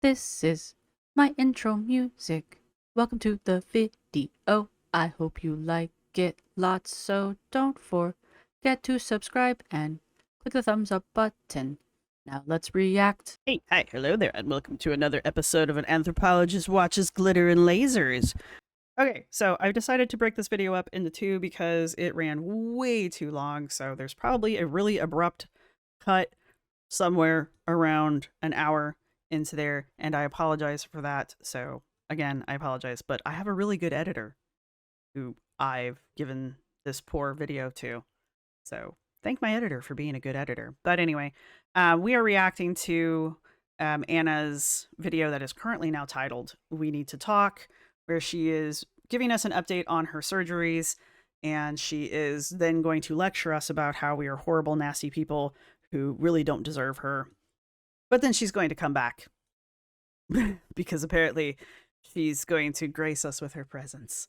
This is my intro music. Welcome to the video. I hope you like it lots, so don't forget to subscribe and click the thumbs up button. Now let's react. Hey, hi, hello there, and welcome to another episode of An Anthropologist Watches Glitterandlazers. Okay, so I've decided to break this video up into two because it ran way too long, so there's probably a really abrupt cut somewhere around an hour into there, and I apologize for that. So, again, I apologize, but I have a really good editor who I've given this poor video to. So, thank my editor for being a good editor. But anyway, we are reacting to Anna's video that is currently now titled We Need to Talk, where she is giving us an update on her surgeries, and she is then going to lecture us about how we are horrible, nasty people who really don't deserve her. But then she's going to come back because apparently she's going to grace us with her presence.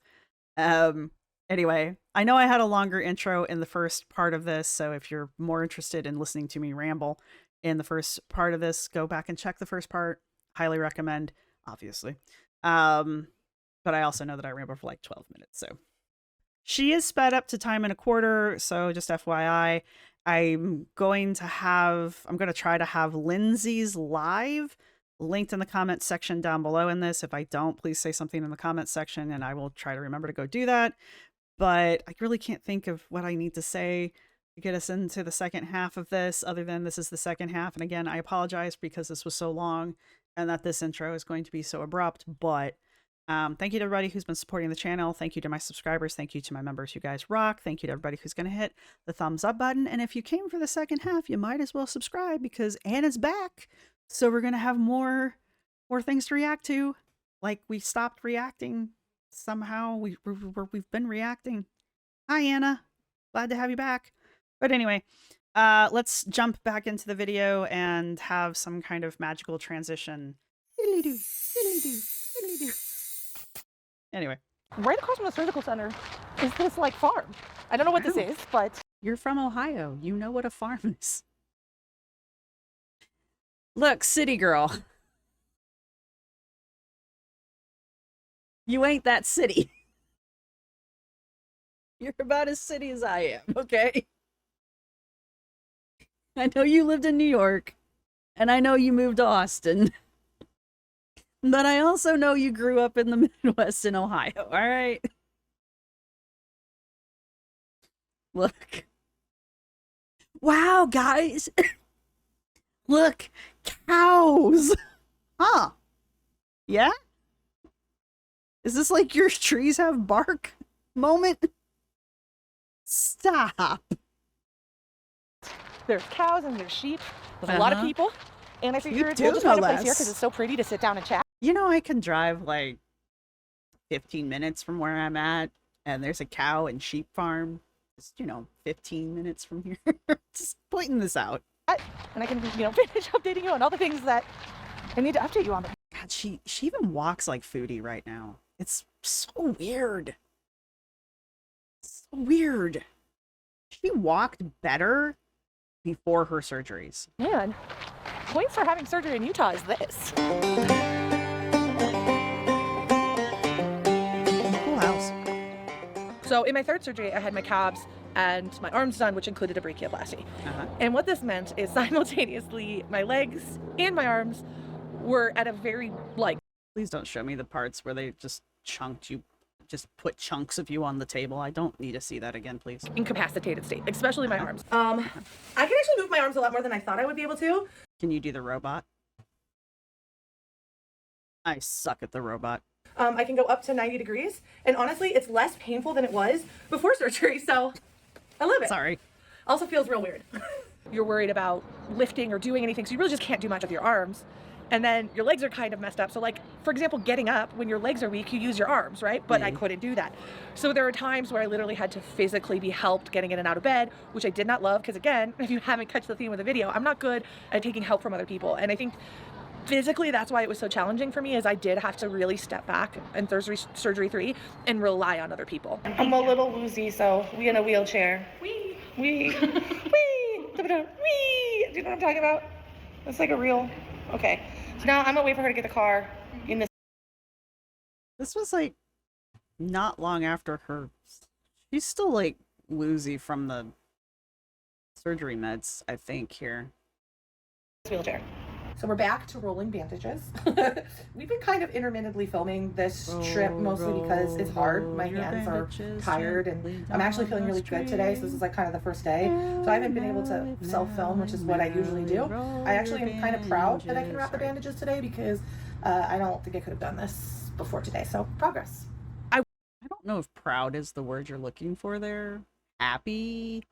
Anyway, I know I had a longer intro in the first part of this, so if you're more interested in listening to me ramble in the first part of this, go back and check the first part. Highly recommend, obviously. But I also know that I ramble for like 12 minutes, so. She is sped up to time and a quarter, so just FYI, I'm going to try to have Lindsay's live linked in the comments section down below in this. If I don't, please say something in the comments section and I will try to remember to go do that. But I really can't think of what I need to say to get us into the second half of this, other than this is the second half. And again, I apologize because this was so long and that this intro is going to be so abrupt, but thank you to everybody who's been supporting the channel. Thank you to my subscribers. Thank you to my members. You guys rock. Thank you to everybody who's going to hit the thumbs up button. And if you came for the second half, you might as well subscribe because Anna's back. So we're going to have more things to react to. Like we stopped reacting somehow. We've been reacting. Hi, Anna. Glad to have you back. But anyway, let's jump back into the video and have some kind of magical transition. Diddly-doo, diddly-doo, diddly-doo. Anyway. Right across from the surgical center is this like farm. I don't know what this is, but You're from Ohio. You know what a farm is. Look, city girl. You ain't that city. You're about as city as I am, okay? I know you lived in New York, and I know you moved to Austin. But I also know you grew up in the Midwest in Ohio, all right? Look. Wow, guys. Look, cows. Huh. Yeah? Is this like your trees have bark moment? Stop. there's cows and there's sheep. There's a lot of people. And I figured do we'll just find a no place here less. because it's so pretty to sit down and chat. You know, I can drive like 15 minutes from where I'm at, and there's a cow and sheep farm. Just, 15 minutes from here. Just pointing this out. And I can, finish updating you on all the things that I need to update you on. God, she even walks like Foodie right now. It's so weird. So weird. She walked better before her surgeries. Man, points for having surgery in Utah is this. Cool house. So in my third surgery, I had my calves and my arms done, which included a brachioplasty. And what this meant is simultaneously my legs and my arms were at a very, Please don't show me the parts where they just chunked you, just put chunks of you on the table. I don't need to see that again, please. incapacitated state, especially my arms. I can actually move my arms a lot more than I thought I would be able to. Can you do the robot? I suck at the robot. I can go up to 90 degrees, and honestly, it's less painful than it was before surgery, so I love it. Sorry. Also feels real weird. You're worried about lifting or doing anything, so you really just can't do much with your arms. And then your legs are kind of messed up. So for example, getting up, when your legs are weak, you use your arms, right? But I couldn't do that. So there are times where I literally had to physically be helped getting in and out of bed, which I did not love, because again, if you haven't catch the theme of the video, I'm not good at taking help from other people. And I think physically, that's why it was so challenging for me, is I did have to really step back in surgery 3 and rely on other people. I'm a little woozy, so we in a wheelchair. Wee! Wee! Wee! Wee! Do you know what I'm talking about? It's like a real, okay. So now I'm gonna wait for her to get the car in this. This was like not long after her. She's still like woozy from the surgery meds, I think, here. Wheelchair. So we're back to rolling bandages. We've been kind of intermittently filming this trip mostly because it's hard. My hands are tired and I'm actually feeling really good today. So this is like kind of the first day. So I haven't been able to self-film, which is what I usually do. I actually am kind of proud that I can wrap the bandages today because I don't think I could have done this before today. So progress. I don't know if proud is the word you're looking for there. Happy,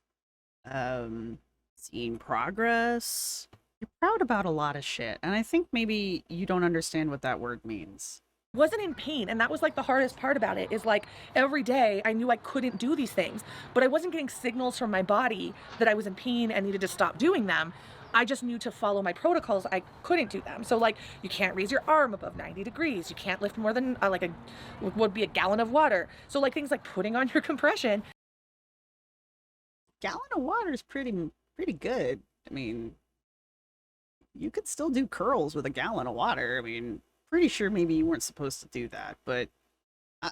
seeing progress. You're proud about a lot of shit, and I think maybe you don't understand what that word means. Wasn't in pain, and that was like the hardest part about it, is like every day I knew I couldn't do these things, but I wasn't getting signals from my body that I was in pain and needed to stop doing them. I just knew to follow my protocols. I couldn't do them. So like you can't raise your arm above 90 degrees. You can't lift more than would be a gallon of water. So like things like putting on your compression. Gallon of water is pretty good. I mean, you could still do curls with a gallon of water. I mean, pretty sure maybe you weren't supposed to do that, but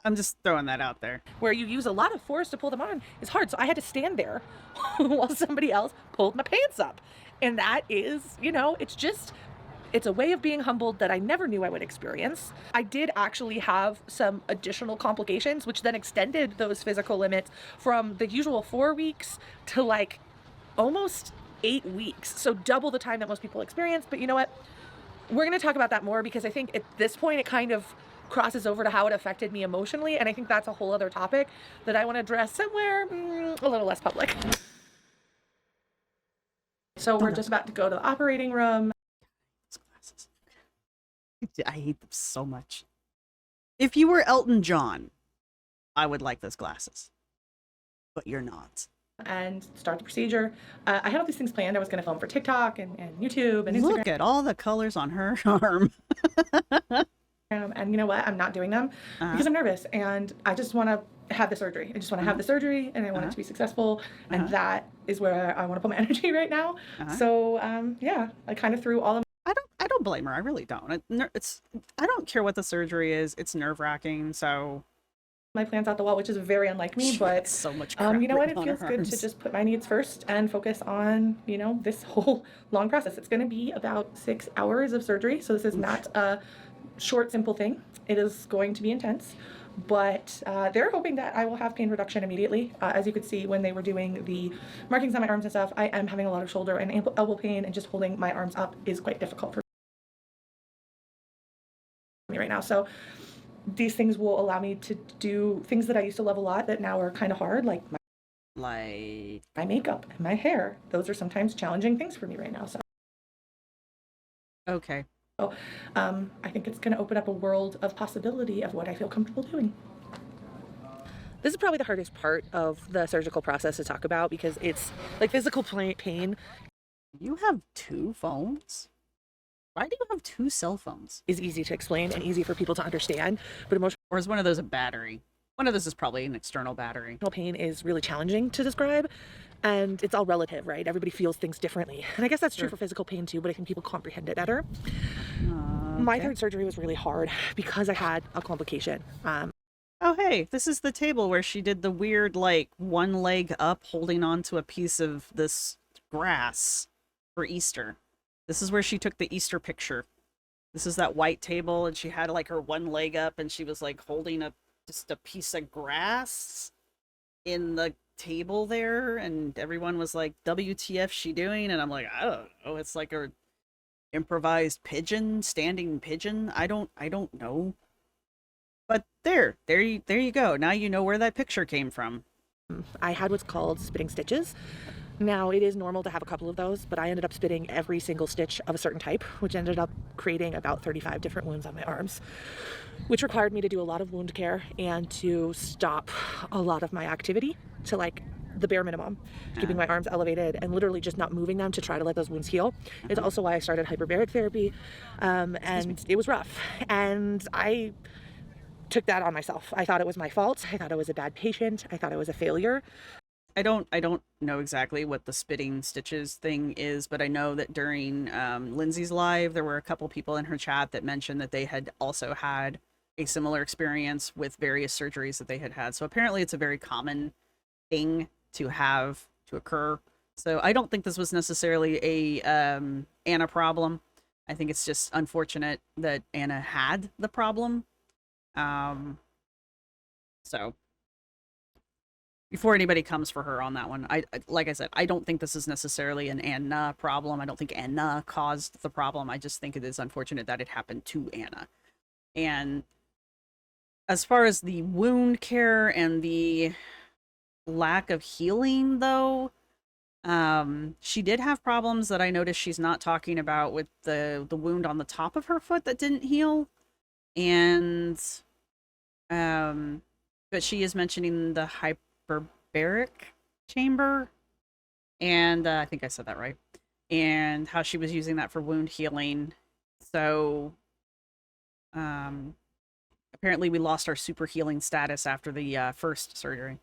I'm just throwing that out there. Where you use a lot of force to pull them on is hard. So I had to stand there while somebody else pulled my pants up. And that is, you know, it's a way of being humbled that I never knew I would experience. I did actually have some additional complications, which then extended those physical limits from the usual 4 weeks to like almost 8 weeks. So double the time that most people experience. But you know what? We're going to talk about that more because I think at this point it kind of crosses over to how it affected me emotionally. And I think that's a whole other topic that I want to address somewhere a little less public. So we're just about to go to the operating room. Glasses. I hate them so much. If you were Elton John, I would like those glasses. But you're not. And start the procedure. I had all these things planned. I was going to film for TikTok and YouTube and Instagram. Look at all the colors on her arm. And you know what? I'm not doing them because I'm nervous and I just want to have the surgery. I just want to have the surgery and I want it to be successful. And that is where I want to put my energy right now. So yeah, I kind of threw all of I don't blame her. I really don't. I don't care what the surgery is. It's nerve-wracking. So my plans out the wall, which is very unlike me, but so much crap you know what? It written on feels her good arms. to just put my needs first and focus on, you know, this whole long process. It's going to be about 6 hours of surgery. So this is not a short, simple thing. It is going to be intense, but they're hoping that I will have pain reduction immediately. As you could see when they were doing the markings on my arms and stuff, I am having a lot of shoulder and elbow pain, and just holding my arms up is quite difficult for me right now. So these things will allow me to do things that I used to love a lot that now are kind of hard, like my makeup and my hair. Those are sometimes challenging things for me right now. So okay. So I think it's going to open up a world of possibility of what I feel comfortable doing. This is probably the hardest part of the surgical process to talk about because it's like physical pain. You have 2 phones? Why do you have 2 cell phones? Is easy to explain and easy for people to understand, but emotional Or is one of those a battery? One of those is probably an external battery. pain is really challenging to describe, and it's all relative, right? Everybody feels things differently. And I guess that's true for physical pain too, but I think people comprehend it better. My third surgery was really hard because I had a complication. Oh, hey, this is the table where she did the weird, like, one leg up holding onto a piece of this grass for Easter. This is where she took the Easter picture. This is that white table, and she had, like, her one leg up, and she was, like, holding just a piece of grass in the table there, and everyone was like, WTF she doing? And I'm like, I don't know. It's like a improvised pigeon, standing pigeon. I don't know. But there you go. Now you know where that picture came from. I had what's called spitting stitches. Now, it is normal to have a couple of those, but I ended up spitting every single stitch of a certain type, which ended up creating about 35 different wounds on my arms, which required me to do a lot of wound care and to stop a lot of my activity to like the bare minimum, keeping my arms elevated and literally just not moving them to try to let those wounds heal. It's also why I started hyperbaric therapy, and it was rough. And I took that on myself. I thought it was my fault. I thought I was a bad patient. I thought I was a failure. I don't know exactly what the spitting stitches thing is, but I know that during Lindsay's live, there were a couple people in her chat that mentioned that they had also had a similar experience with various surgeries that they had had. So apparently it's a very common thing to have to occur. So I don't think this was necessarily a Anna problem. I think it's just unfortunate that Anna had the problem. So before anybody comes for her on that one, like I said, I don't think this is necessarily an Anna problem. I don't think Anna caused the problem. I just think it is unfortunate that it happened to Anna. And as far as the wound care and the lack of healing, though, she did have problems that I noticed she's not talking about with the wound on the top of her foot that didn't heal. And but she is mentioning the hyperbaric chamber, and I think I said that right, and how she was using that for wound healing. So apparently we lost our super healing status after the first surgery.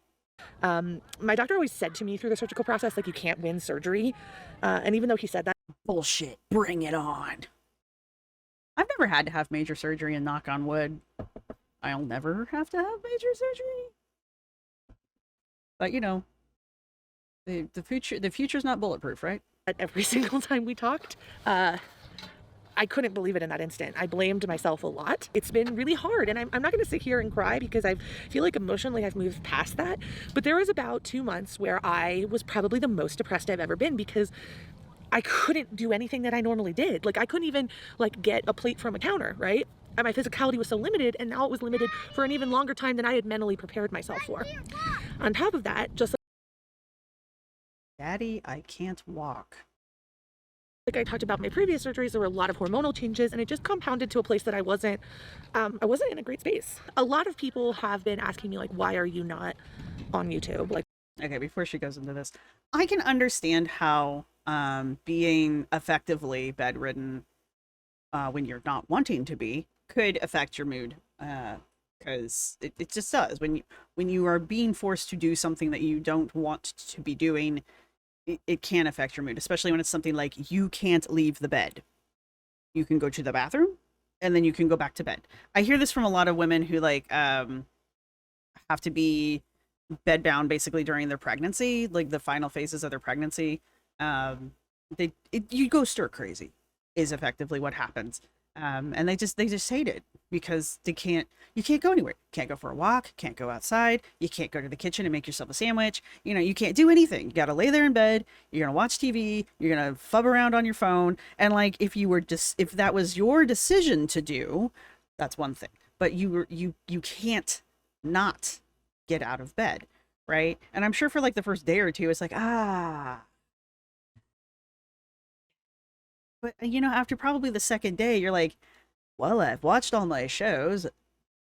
My doctor always said to me through the surgical process, like, you can't win surgery. And even though he said that, Bullshit, bring it on. I've never had to have major surgery, and knock on wood, I'll never have to have major surgery. But you know, the future's not bulletproof, right? every single time we talked, I couldn't believe it in that instant. I blamed myself a lot. It's been really hard, and I'm not going to sit here and cry because I feel like emotionally I've moved past that. But there was about 2 months where I was probably the most depressed I've ever been because I couldn't do anything that I normally did. Like, I couldn't even like get a plate from a counter, right? And my physicality was so limited, and now it was limited for an even longer time than I had mentally prepared myself for. On top of that, just Daddy, I can't walk. like I talked about my previous surgeries, there were a lot of hormonal changes, and it just compounded to a place that I wasn't in a great space. A lot of people have been asking me, like, why are you not on YouTube? Like, okay, before she goes into this, I can understand how being effectively bedridden when you're not wanting to be could affect your mood, because it just does. When you are being forced to do something that you don't want to be doing, it can affect your mood, especially when it's something like you can't leave the bed. You can go to the bathroom and then you can go back to bed. I hear this from a lot of women who like have to be bedbound basically during their pregnancy, like the final phases of their pregnancy. You go stir crazy is effectively what happens. And they just hate it because you can't go anywhere. Can't go for a walk, can't go outside, you can't go to the kitchen and make yourself a sandwich. You know, you can't do anything. You gotta lay there in bed, you're gonna watch TV, you're gonna fub around on your phone. And like, if that was your decision to do, that's one thing. But you can't not get out of bed, right? And I'm sure for like the first day or two, it's like, but you know, after probably the second day, you're like, well, I've watched all my shows.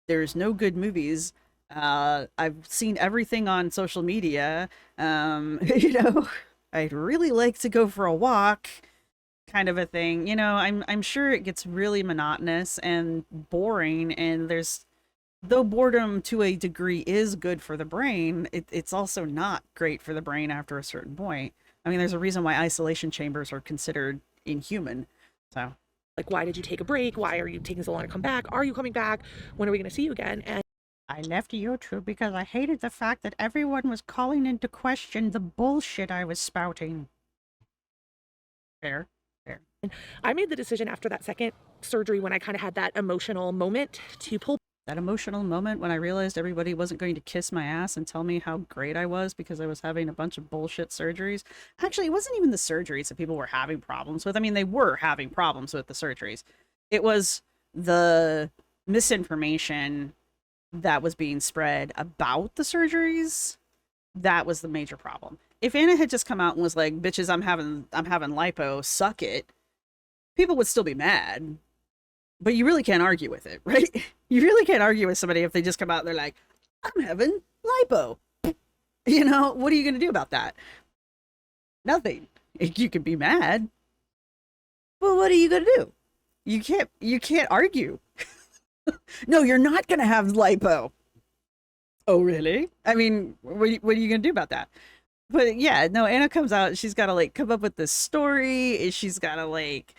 There's no good movies. I've seen everything on social media. You know, I'd really like to go for a walk, kind of a thing. You know, I'm sure it gets really monotonous and boring, and though boredom to a degree is good for the brain, it's also not great for the brain after a certain point. I mean, there's a reason why isolation chambers are considered inhuman. So like, why did you take a break? Why are you taking so long to come back? Are you coming back? When are we going to see you again? And I left YouTube because I hated the fact that everyone was calling into question the bullshit I was spouting. Fair. I made the decision after that second surgery, when I kind of had that emotional moment, to pull that emotional moment when I realized everybody wasn't going to kiss my ass and tell me how great I was because I was having a bunch of bullshit surgeries. Actually, it wasn't even the surgeries that people were having problems with. I mean, they were having problems with the surgeries. It was the misinformation that was being spread about the surgeries. That was the major problem. If Anna had just come out and was like, bitches, I'm having lipo, suck it, people would still be mad. But you really can't argue with it, right? You really can't argue with somebody if they just come out and they're like, I'm having lipo. You know, what are you going to do about that? Nothing. You could be mad. Well, what are you going to do? You can't argue. No, you're not going to have lipo. Oh, really? I mean, what are you going to do about that? But yeah, no, Anna comes out, she's got to like come up with this story, she's got to like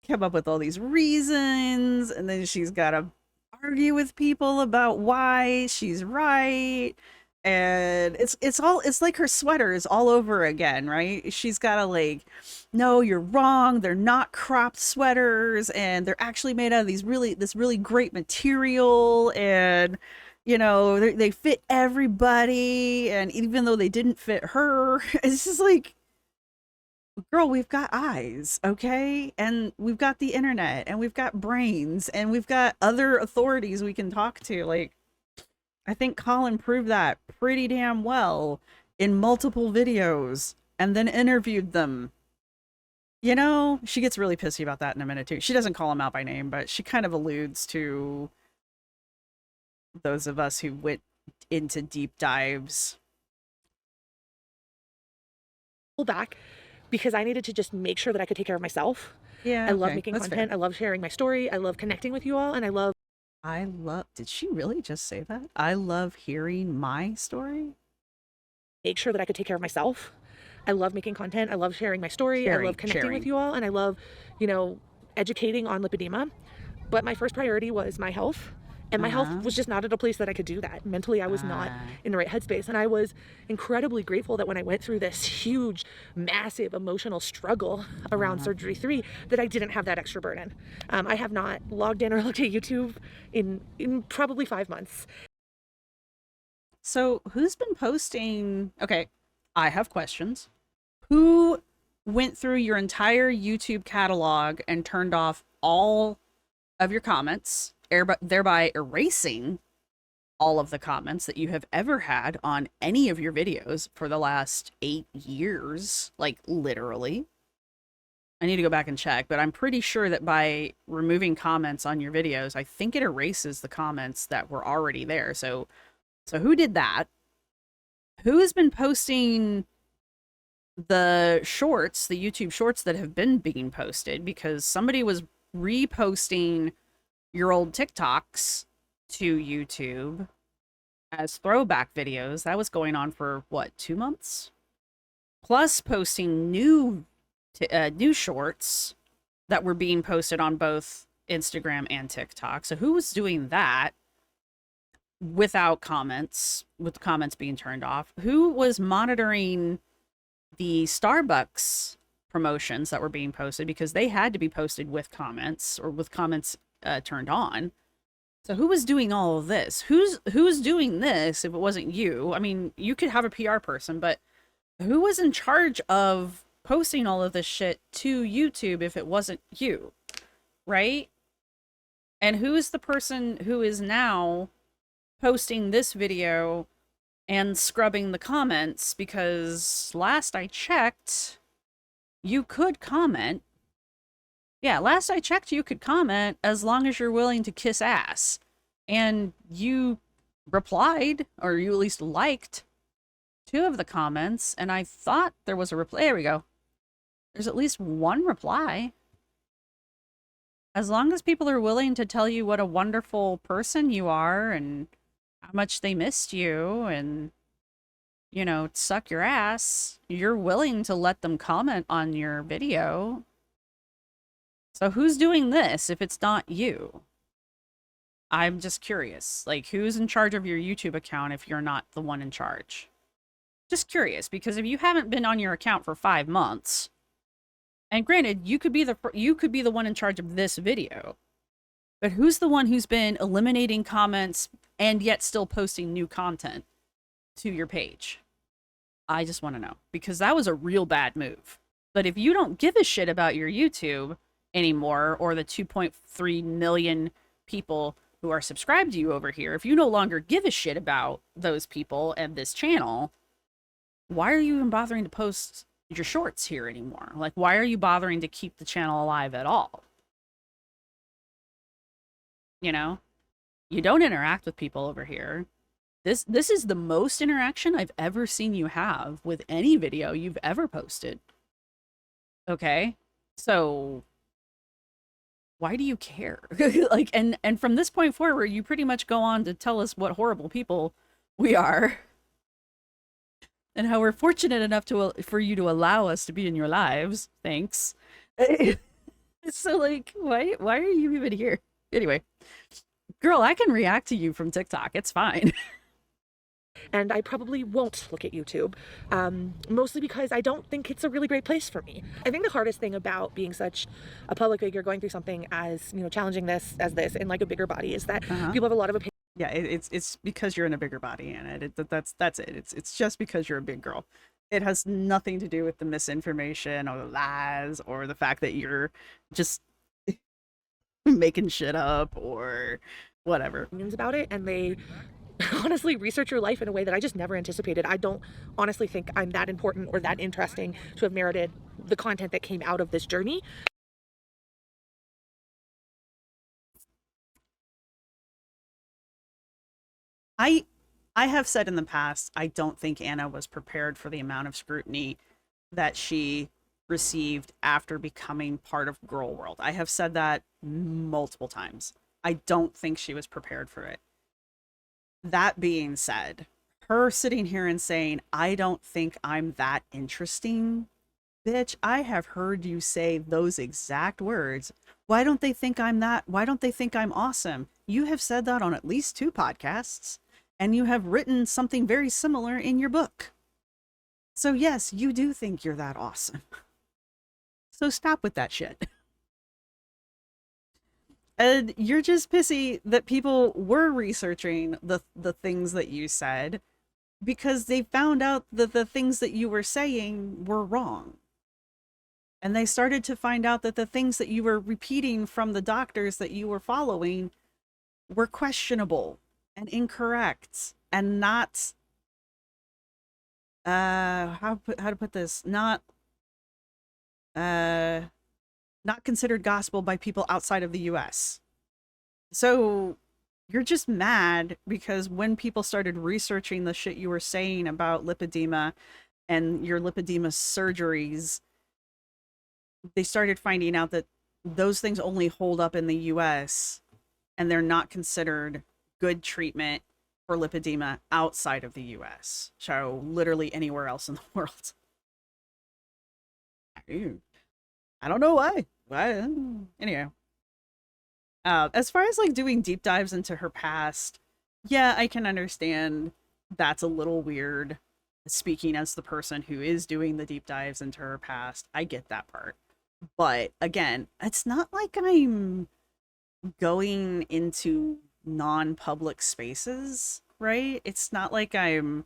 come up with all these reasons, and then she's got to argue with people about why she's right. And it's like her sweaters all over again, right? She's got to like, no, you're wrong. They're not cropped sweaters, and they're actually made out of this really great material, and you know, they fit everybody, and even though they didn't fit her, it's just like, girl, we've got eyes, okay? And we've got the internet, and we've got brains, and we've got other authorities we can talk to. Like, I think Colin proved that pretty damn well in multiple videos and then interviewed them. You know, she gets really pissy about that in a minute too. She doesn't call him out by name, but she kind of alludes to those of us who went into deep dives. Pull back because I needed to just make sure that I could take care of myself. Yeah, I love okay, making that's content. fair. I love sharing my story. I love connecting with you all, and I love, did she really just say that? I love hearing my story. make sure that I could take care of myself. I love making content. I love sharing my story. I love connecting with you all, and I love, you know, educating on lipedema. But my first priority was my health. And my health was just not at a place that I could do that. Mentally, I was not in the right headspace. And I was incredibly grateful that when I went through this huge, massive emotional struggle around surgery 3, that I didn't have that extra burden. I have not logged in or looked at YouTube in probably 5 months. So who's been posting? Okay, I have questions. Who went through your entire YouTube catalog and turned off all of your comments, thereby erasing all of the comments that you have ever had on any of your videos for the last 8 years? Like, literally. I need to go back and check, but I'm pretty sure that by removing comments on your videos, I think it erases the comments that were already there. So who did that? Who has been posting the shorts, the YouTube shorts that have been being posted? Because somebody was reposting your old TikToks to YouTube as throwback videos. That was going on for what, 2 months? Plus posting new shorts that were being posted on both Instagram and TikTok. So who was doing that without comments, with comments being turned off? Who was monitoring the Starbucks promotions that were being posted, because they had to be posted with comments, or with comments turned on? So who was doing all of this? Who's doing this if it wasn't you? I mean, you could have a PR person, but who was in charge of posting all of this shit to YouTube if it wasn't you, right? And who is the person who is now posting this video and scrubbing the comments? Because last I checked, you could comment. Yeah, last I checked, you could comment as long as you're willing to kiss ass. And you replied, or you at least liked 2 of the comments, and I thought there was a reply. There we go. There's at least 1 reply. As long as people are willing to tell you what a wonderful person you are, and how much they missed you, and, you know, suck your ass, you're willing to let them comment on your video. So who's doing this if it's not you? I'm just curious. Like, who's in charge of your YouTube account if you're not the one in charge? Just curious, because if you haven't been on your account for 5 months, and granted, you could be the one in charge of this video, but who's the one who's been eliminating comments and yet still posting new content to your page? I just want to know, because that was a real bad move. But if you don't give a shit about your YouTube anymore, or the 2.3 million people who are subscribed to you over here, if you no longer give a shit about those people and this channel, why are you even bothering to post your shorts here anymore? Like, why are you bothering to keep the channel alive at all? You know, you don't interact with people over here. This is the most interaction I've ever seen you have with any video you've ever posted. Okay? So why do you care? Like, and from this point forward, you pretty much go on to tell us what horrible people we are. and how we're fortunate enough for you to allow us to be in your lives. Thanks. So like, why are you even here? Anyway, girl, I can react to you from TikTok. It's fine. And I probably won't look at YouTube, mostly because I don't think it's a really great place for me. I think the hardest thing about being such a public figure, going through something as, challenging this in like a bigger body, is that people have a lot of opinions. Yeah, it's because you're in a bigger body, and that's it. It's just because you're a big girl. It has nothing to do with the misinformation or the lies or the fact that you're just making shit up or whatever. About it, and they honestly research your life in a way that I just never anticipated. I don't honestly think I'm that important or that interesting to have merited the content that came out of this journey. I have said in the past, I don't think Anna was prepared for the amount of scrutiny that she received after becoming part of Girl World. I have said that multiple times. I don't think she was prepared for it. That being said, her sitting here and saying, I don't think I'm that interesting, bitch, I have heard you say those exact words. Why don't they think I'm that? Why don't they think I'm awesome? You have said that on at least 2 podcasts, and you have written something very similar in your book. So yes, you do think you're that awesome. So stop with that shit. And you're just pissy that people were researching the things that you said because they found out that the things that you were saying were wrong. And they started to find out that the things that you were repeating from the doctors that you were following were questionable and incorrect and not how to put this, not considered gospel by people outside of the US. So you're just mad because when people started researching the shit you were saying about lipedema and your lipedema surgeries, they started finding out that those things only hold up in the US and they're not considered good treatment for lipedema outside of the US. So literally anywhere else in the world. I don't know why. Anyway. As far as like doing deep dives into her past, yeah, I can understand that's a little weird. Speaking as the person who is doing the deep dives into her past, I get that part. But again, it's not like I'm going into non-public spaces, right? It's not like I'm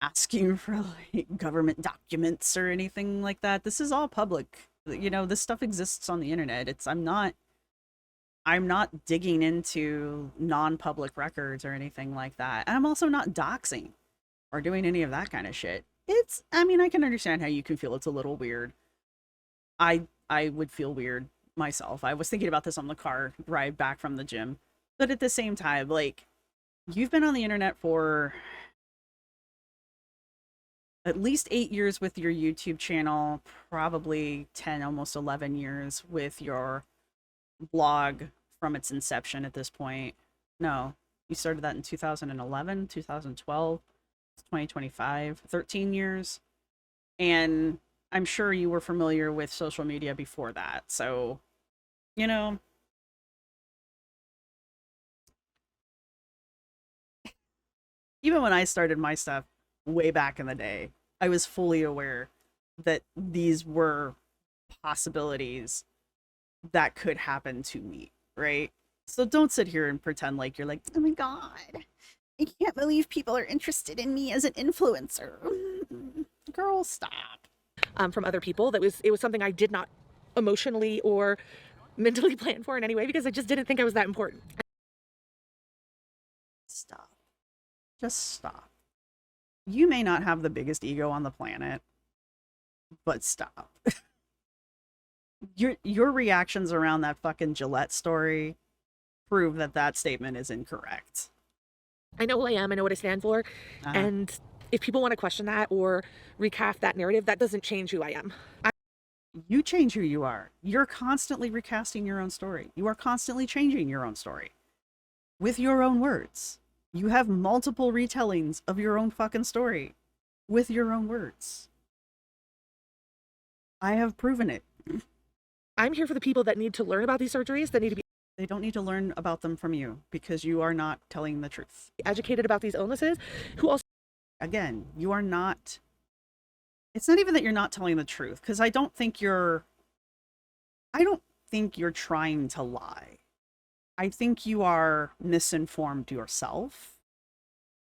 asking for like government documents or anything like that. This is all public. This stuff exists on the internet. I'm not digging into non-public records or anything like that. And I'm also not doxing or doing any of that kind of shit. I can understand how you can feel it's a little weird. I would feel weird myself. I was thinking about this on the car ride back from the gym. But at the same time, like, you've been on the internet for at least 8 years with your YouTube channel, probably 10, almost 11 years with your blog from its inception at this point. No, you started that in 2011, 2012, 2025, 13 years. And I'm sure you were familiar with social media before that. So, even when I started my stuff way back in the day, I was fully aware that these were possibilities that could happen to me, right? So don't sit here and pretend like you're like, oh my god, I can't believe people are interested in me as an influencer. Girl, stop. From other people, it was something I did not emotionally or mentally plan for in any way because I just didn't think I was that important. Stop. Just stop. You may not have the biggest ego on the planet, but stop. Your reactions around that fucking Gillette story prove that statement is incorrect. I know who I am, I know what I stand for, and if people want to question that or recast that narrative, that doesn't change who I am. You change who you are. You're constantly recasting your own story. You are constantly changing your own story with your own words. You have multiple retellings of your own fucking story. with your own words. I have proven it. I'm here for the people that need to learn about these surgeries, that need to be They don't need to learn about them from you because you are not telling the truth. educated about these illnesses, who also Again, you are not. It's not even that you're not telling the truth, because I don't think you're trying to lie. I think you are misinformed yourself.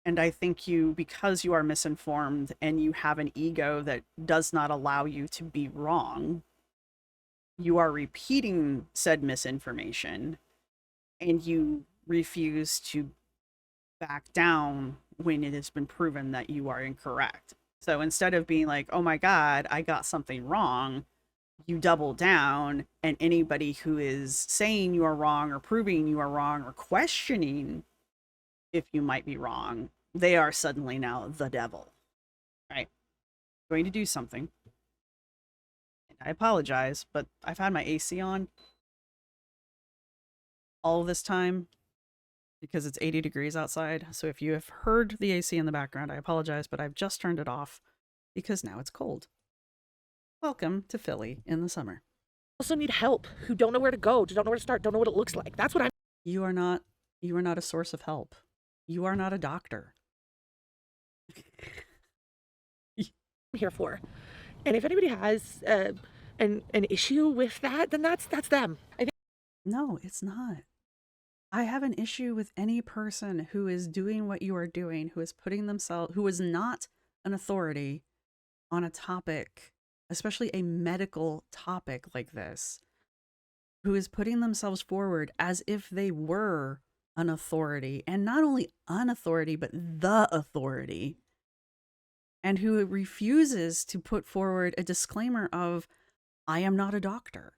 And I think because you are misinformed and you have an ego that does not allow you to be wrong, you are repeating said misinformation and you refuse to back down when it has been proven that you are incorrect. So instead of being like, oh my God, I got something wrong, you double down, and anybody who is saying you are wrong or proving you are wrong or questioning if you might be wrong, they are suddenly now the devil, right? I'm going to do something. I apologize, but I've had my AC on all this time because it's 80 degrees outside. So if you have heard the AC in the background, I apologize, but I've just turned it off because now it's cold. Welcome to Philly in the summer. also need help, who don't know where to go, don't know where to start, don't know what it looks like. That's what I'm You are not a source of help. You are not a doctor. here for. And if anybody has an issue with that, then that's them. I think No, it's not. I have an issue with any person who is doing what you are doing, who is who is not an authority on a topic, especially a medical topic like this, who is putting themselves forward as if they were an authority, and not only an authority, but the authority, and who refuses to put forward a disclaimer of, I am not a doctor.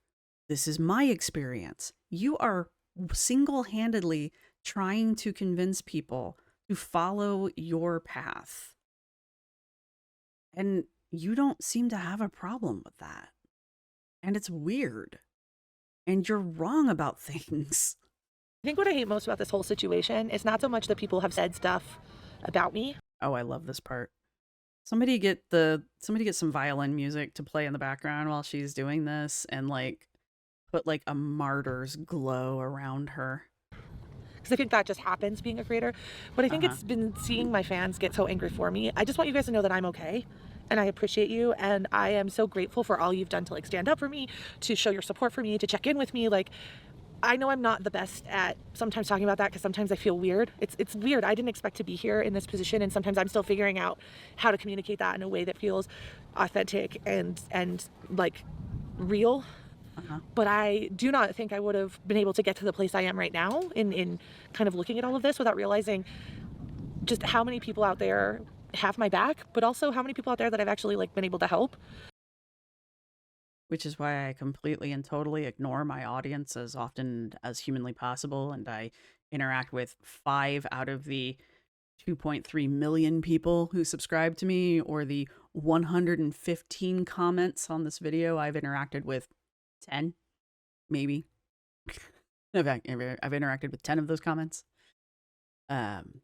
This is my experience. You are single-handedly trying to convince people to follow your path. And you don't seem to have a problem with that. And it's weird. And you're wrong about things. I think what I hate most about this whole situation is not so much that people have said stuff about me. Oh, I love this part. Somebody get some violin music to play in the background while she's doing this, and like put like a martyr's glow around her. Because I think that just happens being a creator. But I think it's been seeing my fans get so angry for me. I just want you guys to know that I'm okay. And I appreciate you. And I am so grateful for all you've done to like stand up for me, to show your support for me, to check in with me. Like, I know I'm not the best at sometimes talking about that because sometimes I feel weird. It's weird. I didn't expect to be here in this position, and sometimes I'm still figuring out how to communicate that in a way that feels authentic and like real. But I do not think I would have been able to get to the place I am right now in kind of looking at all of this without realizing just how many people out there have my back, but also how many people out there that I've actually like been able to help. Which is why I completely and totally ignore my audience as often as humanly possible, and I interact with 5 out of the 2.3 million people who subscribe to me, or the 115 comments on this video. I've interacted with 10, maybe. I've interacted with 10 of those comments. In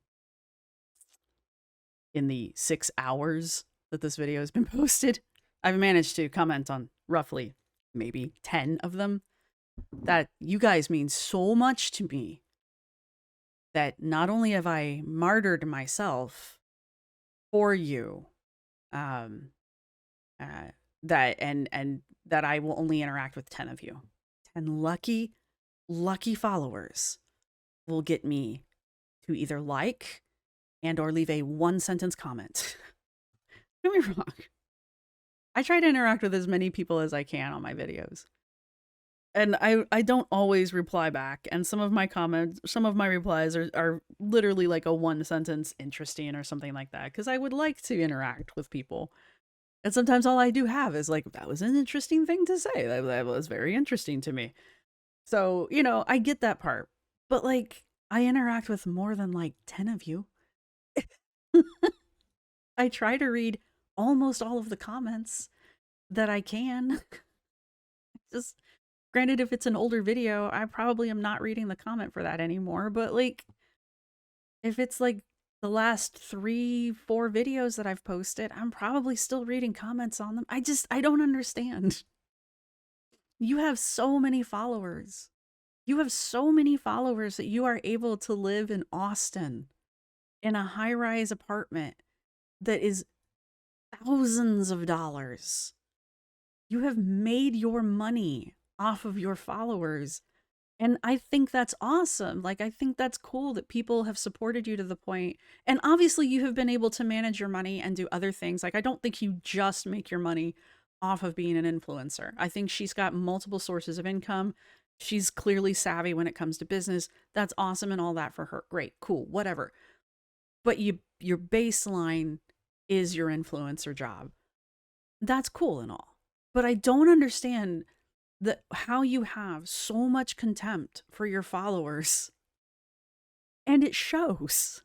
the 6 hours that this video has been posted, I've managed to comment on roughly maybe 10 of them. That you guys mean so much to me that not only have I martyred myself for you, that I will only interact with 10 of you. 10 lucky followers will get me to either like and or leave a 1-sentence comment. Don't get me wrong. I try to interact with as many people as I can on my videos. And I don't always reply back. And some of my comments, some of my replies are literally like a 1-sentence interesting or something like that. Because I would like to interact with people. And sometimes all I do have is like, that was an interesting thing to say. That was very interesting to me. So, you know, I get that part. But like, I interact with more than like 10 of you. I try to read almost all of the comments that I can. Just granted, if it's an older video, I probably am not reading the comment for that anymore. But like, if it's like the last 3-4 videos that I've posted, I'm probably still reading comments on them. I don't understand. You have so many followers. You have so many followers that you are able to live in Austin in a high-rise apartment that is thousands of dollars. You have made your money off of your followers. And I think that's awesome. Like, I think that's cool that people have supported you to the point. And obviously you have been able to manage your money and do other things. Like, I don't think you just make your money off of being an influencer. I think she's got multiple sources of income. She's clearly savvy when it comes to business. That's awesome and all that for her. Great, cool, whatever. But your baseline is your influencer job. That's cool and all. But I don't understand how you have so much contempt for your followers. And it shows.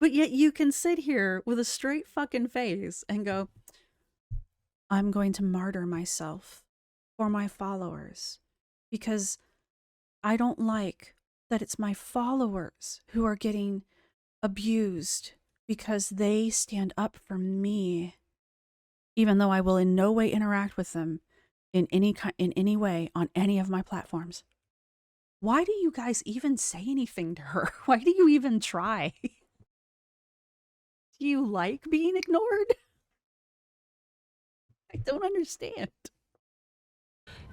But yet you can sit here with a straight fucking face and go, I'm going to martyr myself for my followers because I don't like that it's my followers who are getting abused because they stand up for me, even though I will in no way interact with them in any way on any of my platforms. Why do you guys even say anything to her? Why do you even try? Do you like being ignored? I don't understand.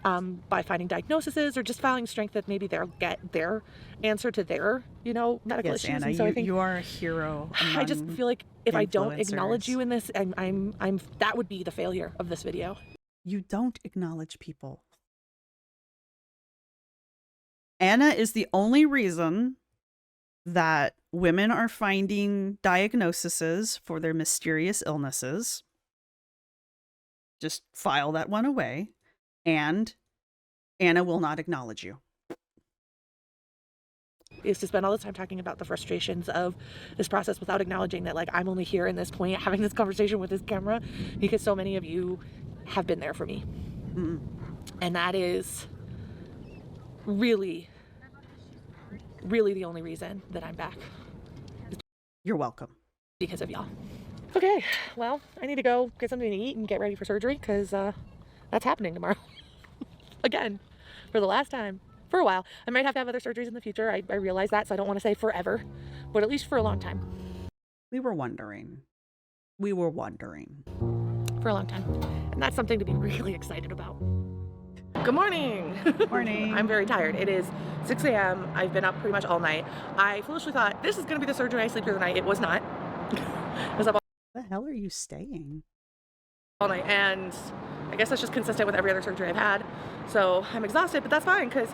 By finding diagnoses or just finding strength that maybe they'll get their answer to their, medical issues. Anna, and so I think you are a hero. I just feel like if I don't acknowledge influencers. you in this, I'm that would be the failure of this video. You don't acknowledge people. Anna is the only reason that women are finding diagnoses for their mysterious illnesses. Just file that one away. And Anna will not acknowledge you. Is to spend all the time talking about the frustrations of this process without acknowledging that, like, I'm only here in this point having this conversation with this camera because so many of you have been there for me. Mm. And that is really, really the only reason that I'm back. You're welcome. Because of y'all. Okay, well, I need to go get something to eat and get ready for surgery because that's happening tomorrow. Again, for the last time, for a while. I might have to have other surgeries in the future. I realize that, so I don't want to say forever, but at least for a long time. We were wondering. We were wondering. For a long time. And that's something to be really excited about. Good morning. Morning. I'm very tired. It is 6 a.m. I've been up pretty much all night. I foolishly thought this is going to be the surgery I sleep through the night. It was not. I was up Where the hell are you staying? all night, and I guess that's just consistent with every other surgery I've had. So I'm exhausted, but that's fine because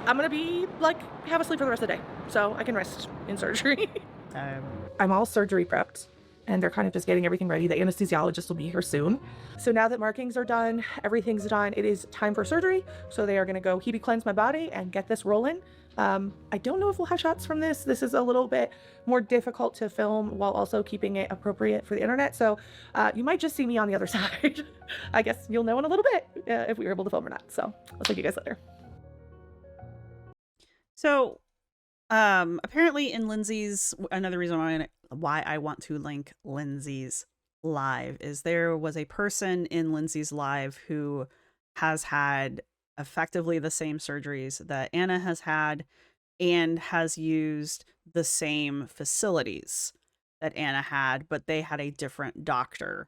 I'm gonna be like have a sleep for the rest of the day, so I can rest in surgery. I'm all surgery prepped, and they're kind of just getting everything ready. The anesthesiologist will be here soon. So now that markings are done, everything's done, it is time for surgery. So they are gonna go hebe cleanse my body and get this rolling. I don't know if we'll have shots from this. This is a little bit more difficult to film while also keeping it appropriate for the internet. So you might just see me on the other side. I guess you'll know in a little bit if we were able to film or not. So I'll take you guys later. So apparently in Lindsay's, another reason why I want to link Lindsay's live is there was a person in Lindsay's live who has had effectively the same surgeries that Anna has had and has used the same facilities that Anna had, but they had a different doctor,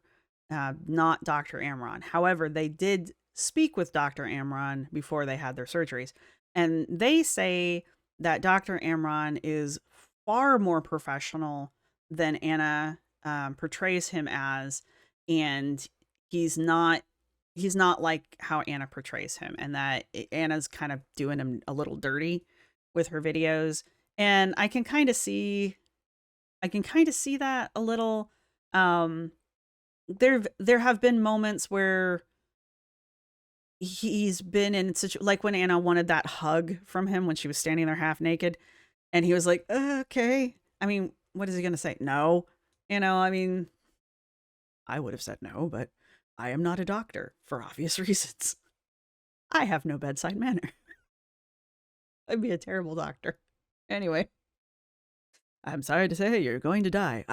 not Dr. Amron. However, they did speak with Dr. Amron before they had their surgeries, and they say that Dr. Amron is far more professional than Anna portrays him as, and he's not like how Anna portrays him, and that Anna's kind of doing him a little dirty with her videos. And I can kind of see that a little. There have been moments where he's been in such, like when Anna wanted that hug from him when she was standing there half naked, and he was like, okay. I mean, what is he going to say? No. I mean, I would have said no, but I am not a doctor for obvious reasons. I have no bedside manner. I'd be a terrible doctor. Anyway. I'm sorry to say you're going to die.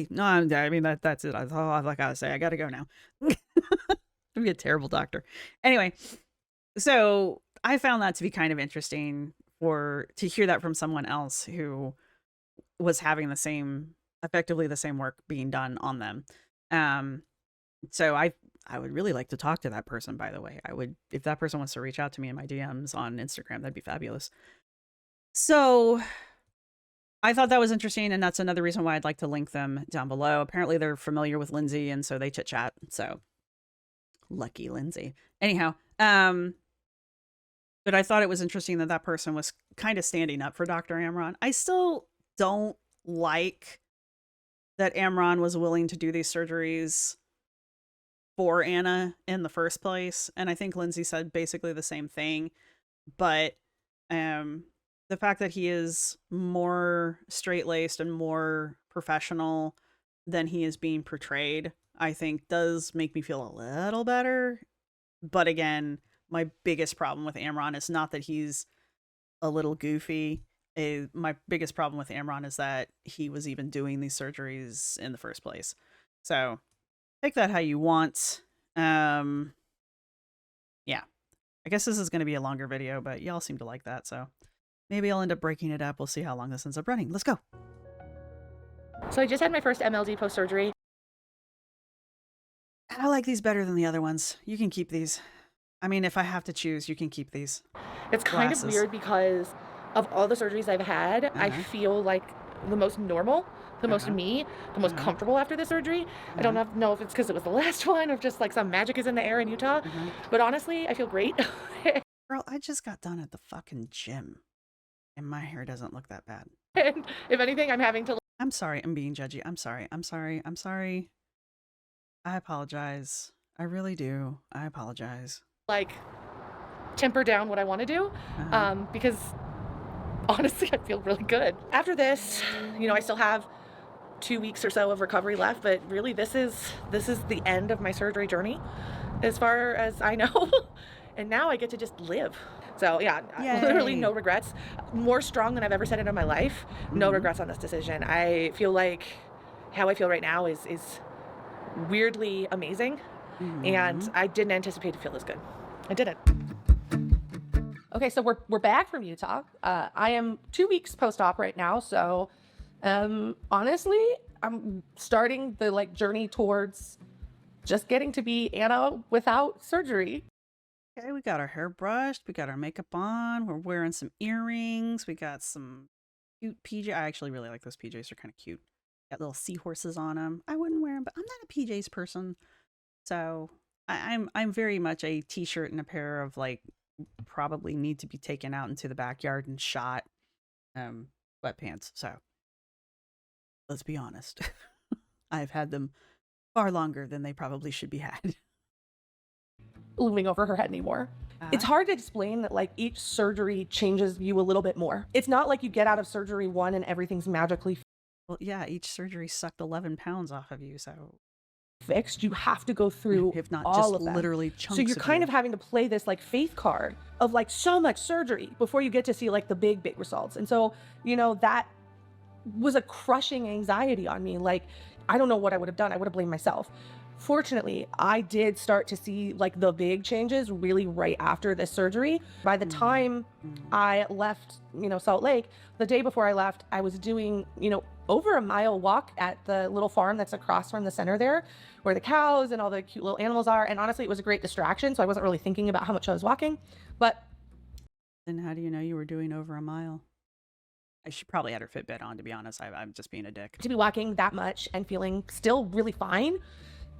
No, I mean, that's it. That's all I gotta say. I gotta go now. I'm be a terrible doctor. Anyway, so I found that to be kind of interesting to hear that from someone else who was having effectively the same work being done on them. So I would really like to talk to that person, by the way. If that person wants to reach out to me in my DMs on Instagram, that'd be fabulous. So I thought that was interesting, and that's another reason why I'd like to link them down below. Apparently they're familiar with Lindsay, and so they chit chat. So lucky Lindsay. Anyhow, but I thought it was interesting that that person was kind of standing up for Dr. Amron. I still don't like that Amron was willing to do these surgeries for Anna in the first place. And I think Lindsay said basically the same thing. But the fact that he is more straight-laced and more professional than he is being portrayed, I think does make me feel a little better. But again, my biggest problem with Amron is not that he's a little goofy. My biggest problem with Amron is that he was even doing these surgeries in the first place. So take that how you want. Yeah. I guess this is going to be a longer video, but y'all seem to like that, so maybe I'll end up breaking it up. We'll see how long this ends up running. Let's go. So I just had my first MLD post-surgery. I like these better than the other ones. You can keep these. I mean, if I have to choose, you can keep these. It's kind of weird because of all the surgeries I've had, I feel like the most normal, the most me, the most comfortable after the surgery. I don't know if it's because it was the last one or just like some magic is in the air in Utah. But honestly, I feel great. Girl, I just got done at the fucking gym and my hair doesn't look that bad. And if anything, I'm having to... I'm sorry, I'm being judgy. I'm sorry. I apologize. I really do. I apologize. like temper down what I want to do because honestly I feel really good. After this, you know, I still have 2 weeks or so of recovery left, but really this is the end of my surgery journey as far as I know. And now I get to just live. So yeah, literally no regrets. More strong than I've ever said it in my life. No regrets on this decision. I feel like how I feel right now is weirdly amazing. And I didn't anticipate to feel this good. I didn't. Okay, so we're back from Utah. I am 2 weeks post-op right now, so honestly, I'm starting the journey towards just getting to be Anna without surgery. Okay, we got our hair brushed, we got our makeup on, we're wearing some earrings, we got some cute PJ. I actually really like those PJs, they're kind of cute. Got little seahorses on them. I wouldn't wear them, but I'm not a PJs person. So I'm very much a t-shirt and a pair of probably need to be taken out into the backyard and shot sweatpants. So let's be honest. I've had them far longer than they probably should be had. Looming over her head anymore. It's hard to explain that each surgery changes you a little bit more. It's not like you get out of surgery 1 and everything's magically well, yeah, each surgery sucked 11 pounds off of you, so fixed. You have to go through if not all just of them. Literally chunks. So you're kind of having to play this faith card of so much surgery before you get to see the big results. And so, you know, that was a crushing anxiety on me. I don't know what I would have done. I would have blamed myself. Fortunately, I did start to see the big changes really right after this surgery. By the time I left, Salt Lake, the day before I left, I was doing, over a mile walk at the little farm that's across from the center there, where the cows and all the cute little animals are. And honestly, it was a great distraction. So I wasn't really thinking about how much I was walking, but. Then how do you know you were doing over a mile? She probably had her Fitbit on, to be honest. I'm just being a dick. To be walking that much and feeling still really fine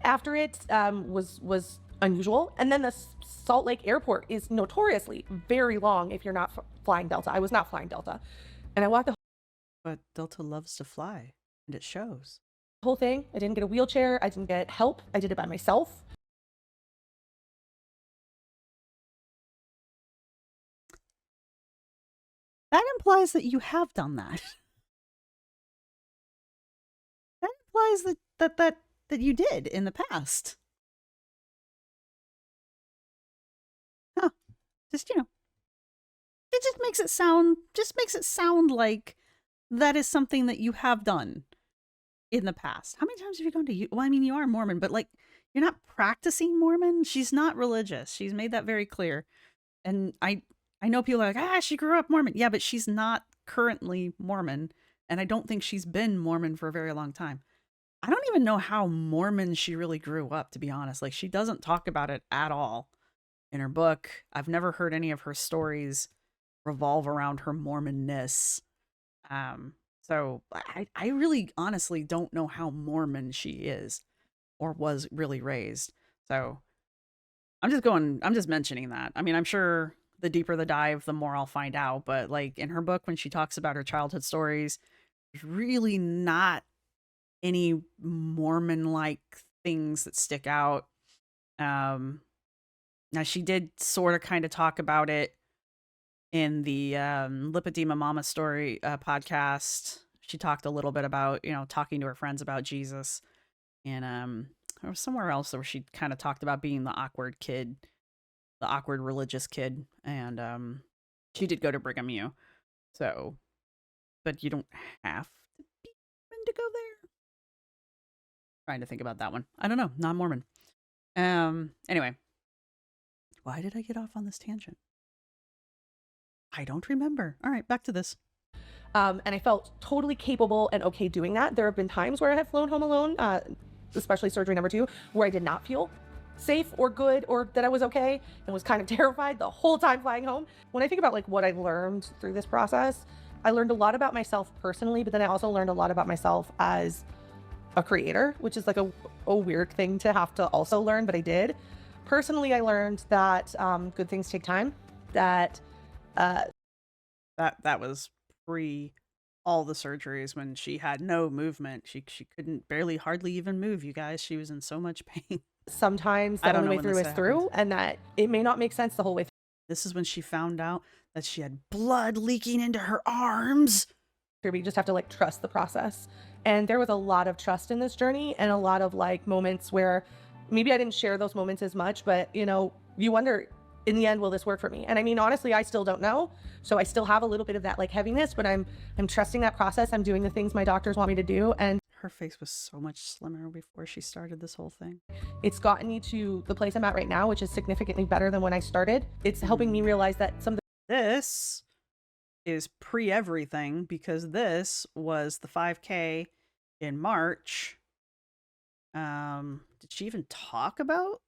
after it was unusual. And then the Salt Lake airport is notoriously very long if you're not flying Delta. I was not flying Delta. And I walked the But Delta loves to fly, and it shows. whole thing. I didn't get a wheelchair. I didn't get help. I did it by myself. That implies that you have done that. That implies that you did in the past. Huh. Just, it just makes it sound like that is something that you have done in the past. How many times have you gone to, well, I mean, you are Mormon, but like, you're not practicing Mormon. She's not religious. She's made that very clear. And I know people are like, she grew up Mormon. Yeah, but she's not currently Mormon. And I don't think she's been Mormon for a very long time. I don't even know how Mormon she really grew up, to be honest. Like, she doesn't talk about it at all in her book. I've never heard any of her stories revolve around her Mormonness. So I really honestly don't know how Mormon she is or was really raised. So I'm just mentioning that. I mean, I'm sure the deeper the dive, the more I'll find out. But like in her book, when she talks about her childhood stories, there's really not any Mormon-like things that stick out. Now she did sort of kind of talk about it in the Lipedema Mama Story podcast. She talked a little bit about, talking to her friends about Jesus. And there was somewhere else where she kind of talked about being the awkward kid, the awkward religious kid. And she did go to Brigham U. So, but you don't have to be Mormon to go there. Trying to think about that one. I don't know. Not Mormon. Anyway. Why did I get off on this tangent? I don't remember. All right, back to this. And I felt totally capable and okay doing that. There have been times where I have flown home alone, especially surgery number 2, where I did not feel safe or good or that I was okay and was kind of terrified the whole time flying home. When I think about like what I learned through this process, I learned a lot about myself personally, but then I also learned a lot about myself as a creator, which is like a weird thing to have to also learn, but I did. Personally, I learned that good things take time, that that was pre all the surgeries when she had no movement. She couldn't hardly even move, you guys. She was in so much pain. Sometimes the only way through is through, and that it may not make sense the whole way through. This is when she found out that she had blood leaking into her arms. We just have to like trust the process. And there was a lot of trust in this journey and a lot of like moments where maybe I didn't share those moments as much, but you wonder, in the end, will this work for me? And I mean, honestly, I still don't know. So I still have a little bit of that like heaviness, but I'm trusting that process. I'm doing the things my doctors want me to do. And her face was so much slimmer before she started this whole thing. It's gotten me to the place I'm at right now, which is significantly better than when I started. It's helping me realize that this is pre-everything, because this was the 5K in March. Did she even talk about?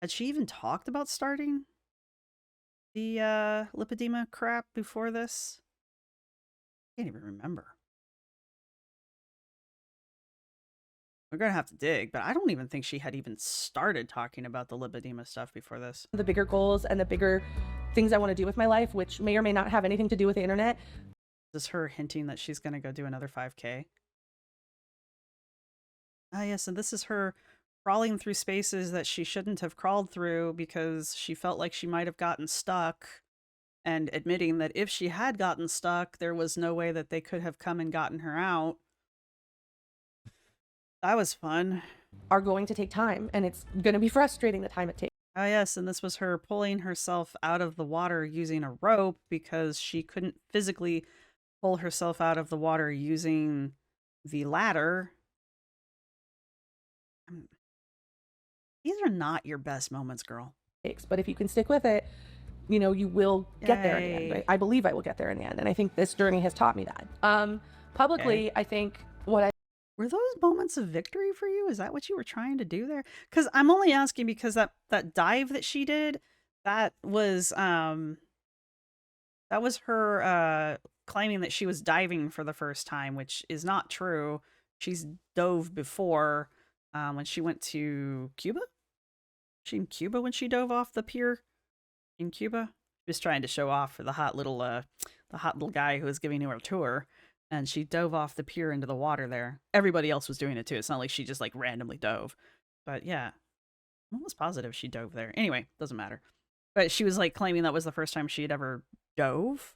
Had she even talked about starting the lipedema crap before this? I can't even remember. We're gonna have to dig, but I don't even think she had even started talking about the lipedema stuff before this. The bigger goals and the bigger things I want to do with my life, which may or may not have anything to do with the internet. This is her hinting that she's gonna go do another 5K. Ah, yes, and this is her crawling through spaces that she shouldn't have crawled through because she felt like she might have gotten stuck, and admitting that if she had gotten stuck, there was no way that they could have come and gotten her out. That was fun. Are going to take time, and it's going to be frustrating the time it takes. Oh, yes, and this was her pulling herself out of the water using a rope because she couldn't physically pull herself out of the water using the ladder. These are not your best moments, girl. But if you can stick with it, you will get there in the end. Right? I believe I will get there in the end, and I think this journey has taught me that. Publicly, I think were those moments of victory for you? Is that what you were trying to do there? Because I'm only asking because that dive that she did, that was her claiming that she was diving for the first time, which is not true. She's dove before when she went to Cuba. She in Cuba when she dove off the pier in Cuba. Just trying to show off for the hot little guy who was giving her a tour. And she dove off the pier into the water there. Everybody else was doing it too. It's not like she just like randomly dove. But yeah, I'm almost positive she dove there. Anyway, doesn't matter. But she was like claiming that was the first time she had ever dove.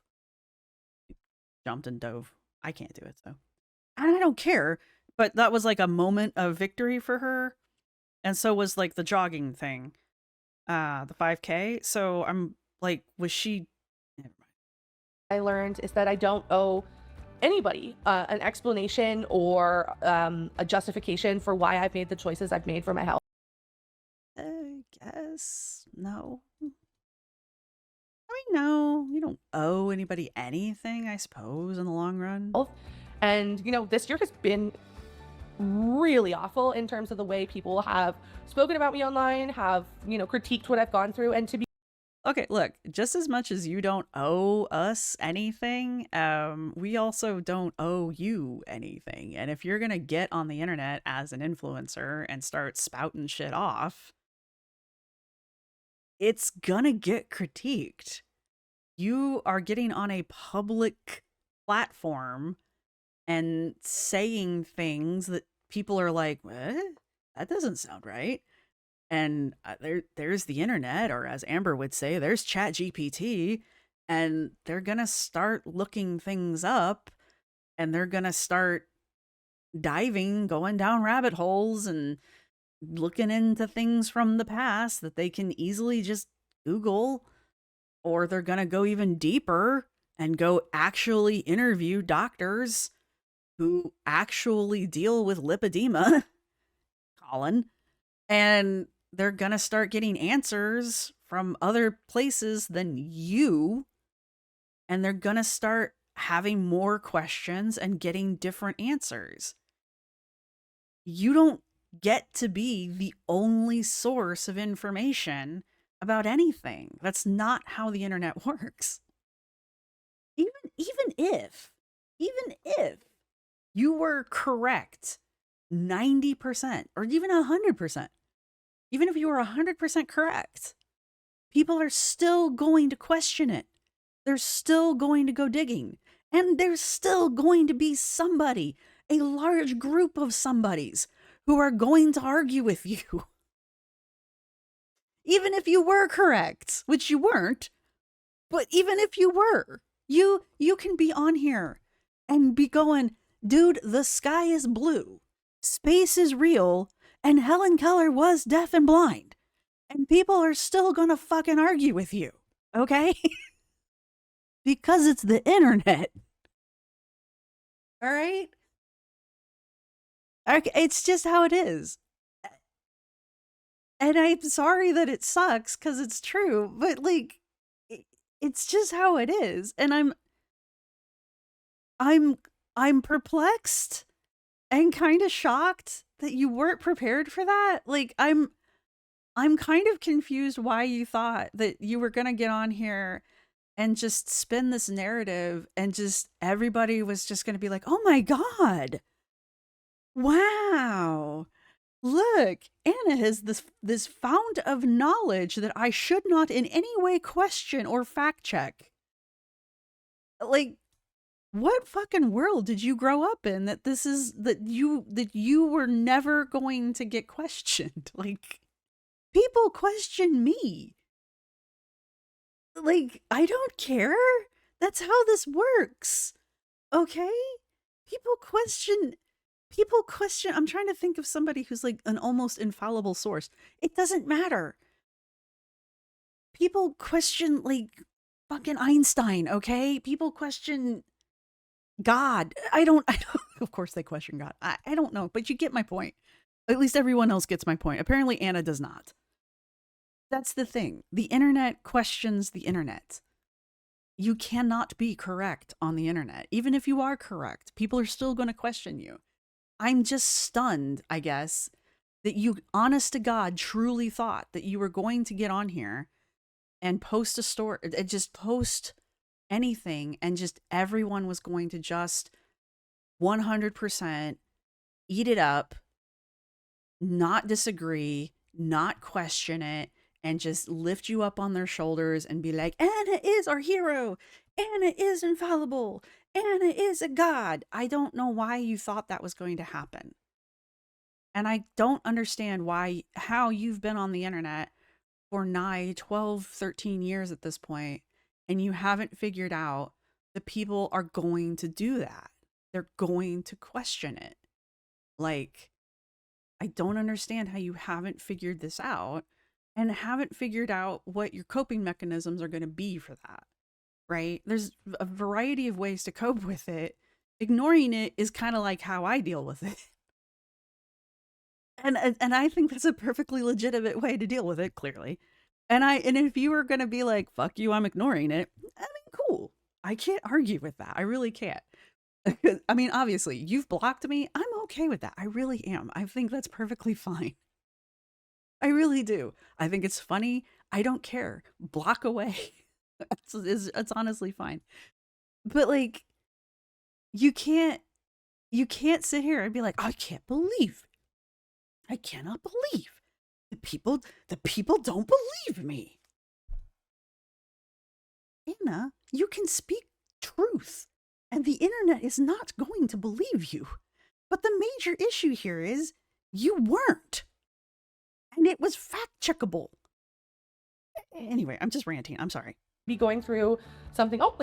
Jumped and dove. I can't do it, so. And I don't care. But that was like a moment of victory for her. And so was like the jogging thing. The 5K. So I'm like, was she... Never mind. I learned is that I don't owe anybody an explanation or a justification for why I've made the choices I've made for my health. I guess no. I mean, no, you don't owe anybody anything, I suppose, in the long run. And, you know, this year has been really awful in terms of the way people have spoken about me online, have, you know, critiqued what I've gone through. And to be Okay, look, just as much as you don't owe us anything, we also don't owe you anything. And if you're gonna get on the internet as an influencer and start spouting shit off, it's gonna get critiqued. You are getting on a public platform and saying things that people are like, what? That doesn't sound right. And there's the internet, or as Amber would say, there's ChatGPT, and they're gonna start looking things up, and they're gonna start going down rabbit holes and looking into things from the past that they can easily just Google, or they're gonna go even deeper and go actually interview doctors who actually deal with lipedema, Colin, and they're gonna start getting answers from other places than you, and they're gonna start having more questions and getting different answers. You don't get to be the only source of information about anything. That's not how the internet works. Even if you were correct 90% or even 100%, even if you were 100% correct, people are still going to question it. They're still going to go digging. And there's still going to be somebody, a large group of somebodies, who are going to argue with you. Even if you were correct, which you weren't, but even if you were, you can be on here and be going, dude, the sky is blue, space is real, and Helen Keller was deaf and blind. And people are still gonna fucking argue with you, okay? Because it's the internet. All right? Okay, it's just how it is. And I'm sorry that it sucks, because it's true, but like, it's just how it is. And I'm perplexed and kind of shocked that you weren't prepared for that. Like, I'm kind of confused why you thought that you were gonna get on here and just spin this narrative and just everybody was just gonna be like, oh my God, wow, look, Anna has this fount of knowledge that I should not in any way question or fact check. Like, what fucking world did you grow up in that you were never going to get questioned? Like, people question me. Like, I don't care. That's how this works. Okay? People question, I'm trying to think of somebody who's like an almost infallible source. It doesn't matter. People question like fucking Einstein, okay? People question God. I don't of course they question God. I don't know, but you get my point. At least everyone else gets my point. Apparently Anna does not. That's the thing. The internet questions the internet. You cannot be correct on the internet. Even if you are correct, people are still going to question you. I'm just stunned, I guess, that you, honest to God, truly thought that you were going to get on here and post a story, and just post anything, and just everyone was going to just 100% eat it up, not disagree, not question it, and just lift you up on their shoulders and be like, Anna is our hero. Anna is infallible. Anna is a god. I don't know why you thought that was going to happen. And I don't understand how you've been on the internet for nigh 12, 13 years at this point, and you haven't figured out that people are going to do that. They're going to question it. Like, I don't understand how you haven't figured this out and haven't figured out what your coping mechanisms are going to be for that, right? There's a variety of ways to cope with it. ignoring it is kind of like how I deal with it. And I think that's a perfectly legitimate way to deal with it, clearly. And if you were going to be like, fuck you, I'm ignoring it, I mean, cool. I can't argue with that. I really can't. I mean, obviously, you've blocked me. I'm okay with that. I really am. I think that's perfectly fine. I really do. I think it's funny. I don't care. Block away. It's honestly fine. But like, you can't sit here and be like, I cannot believe the people don't believe me. Anna, you can speak truth, and the internet is not going to believe you. But the major issue here is you weren't. And it was fact checkable. Anyway, I'm just ranting. I'm sorry. Be going through something. Oh,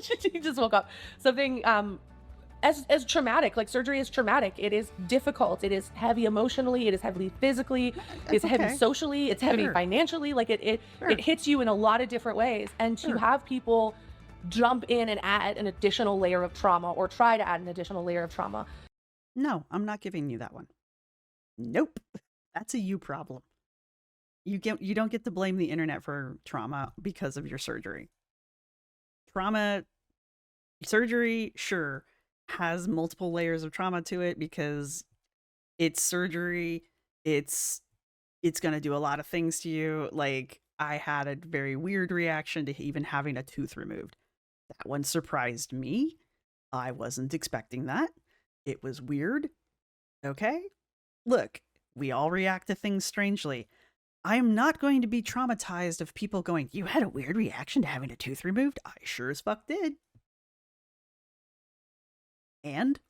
she just woke up. Something as traumatic. Like, surgery is traumatic. It is difficult. It is heavy emotionally. It is heavily physically. It's heavy socially. It's heavy financially. Like, it hits you in a lot of different ways. And to have people jump in and add an additional layer of trauma, or try to add an additional layer of trauma. No, I'm not giving you that one. Nope. That's a you problem. You don't get to blame the internet for trauma because of your surgery. Surgery, sure, has multiple layers of trauma to it because it's surgery. It's going to do a lot of things to you. Like, I had a very weird reaction to even having a tooth removed. That one surprised me. I wasn't expecting that. It was weird. Okay. Look, we all react to things strangely. I am not going to be traumatized of people going, you had a weird reaction to having a tooth removed? I sure as fuck did. And,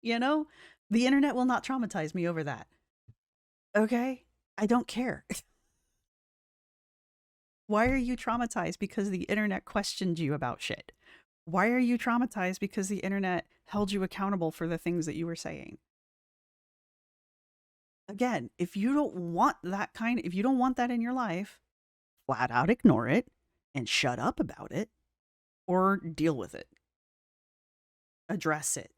the internet will not traumatize me over that. Okay? I don't care. Why are you traumatized because the internet questioned you about shit? Why are you traumatized because the internet held you accountable for the things that you were saying? Again, if you don't want that in your life, flat out ignore it and shut up about it, or deal with it. Address it.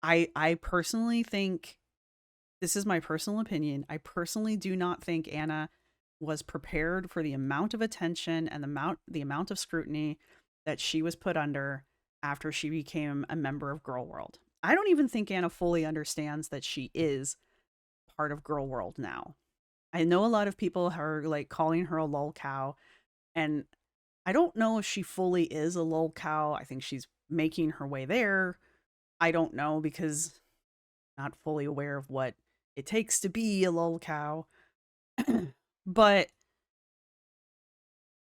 I personally think, this is my personal opinion, I personally do not think Anna was prepared for the amount of attention and the amount of scrutiny that she was put under after she became a member of Girl World. I don't even think Anna fully understands that she is part of Girl World now. I know a lot of people are like calling her a lol cow, and I don't know if she fully is a lol cow. I think she's making her way there. I don't know, because I'm not fully aware of what it takes to be a lol cow. But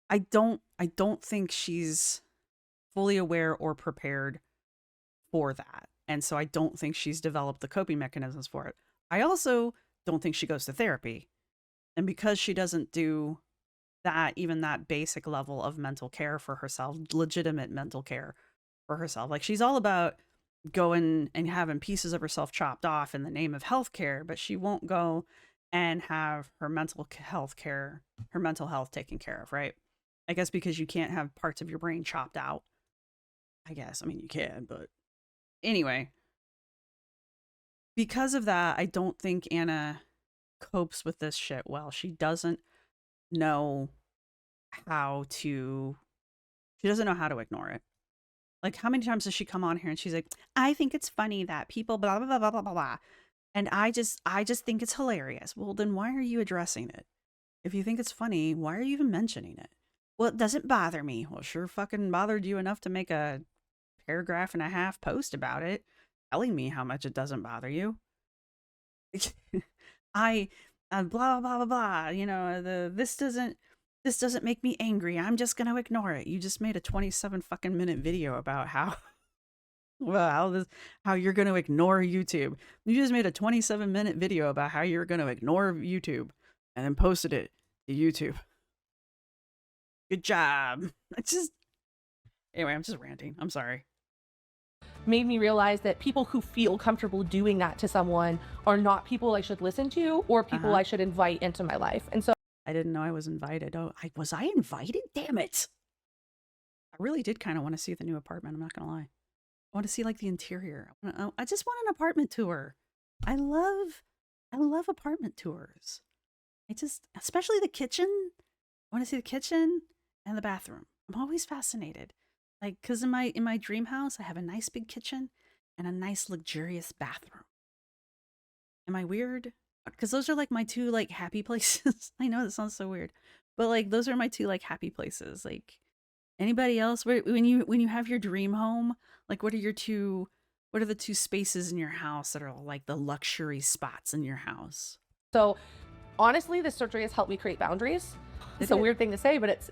I don't think she's fully aware or prepared for that. And so I don't think she's developed the coping mechanisms for it. I also don't think she goes to therapy. And because she doesn't do that, even that basic level of mental care for herself, legitimate mental care for herself, like, she's all about going and having pieces of herself chopped off in the name of healthcare, but she won't go and have her mental health taken care of, right? I guess because you can't have parts of your brain chopped out. I guess. I mean, you can, but anyway. Because of that, I don't think Anna copes with this shit well. She doesn't know how to ignore it. Like, how many times does she come on here and she's like, I think it's funny that people blah, blah, blah, blah, blah, blah, blah. And I just think it's hilarious. Well, then why are you addressing it? If you think it's funny, why are you even mentioning it? Well, it doesn't bother me. Well, sure fucking bothered you enough to make a paragraph and a half post about it, telling me how much it doesn't bother you. Blah, blah, blah, blah, blah. This doesn't make me angry. I'm just going to ignore it. You just made a 27 fucking minute video about how you're going to ignore YouTube. You just made a 27-minute video about how you're going to ignore YouTube and then posted it to YouTube. Good job. Anyway, I'm just ranting. I'm sorry. Made me realize that people who feel comfortable doing that to someone are not people I should listen to, or people I should invite into my life. And so I didn't know I was invited. Oh, was I invited? Damn it. I really did kind of want to see the new apartment. I'm not going to lie. want to see like the interior. I just want an apartment tour. I love apartment tours. Especially the kitchen. I want to see the kitchen and the bathroom. I'm always fascinated. Like, cause in my dream house, I have a nice big kitchen and a nice luxurious bathroom. Am I weird? Because those are like my two like happy places. I know that sounds so weird, but like those are my two like happy places. Like anybody else, when you have your dream home, like what are the two spaces in your house that are like the luxury spots in your house? So honestly, this surgery has helped me create boundaries. It's a weird thing to say, but it's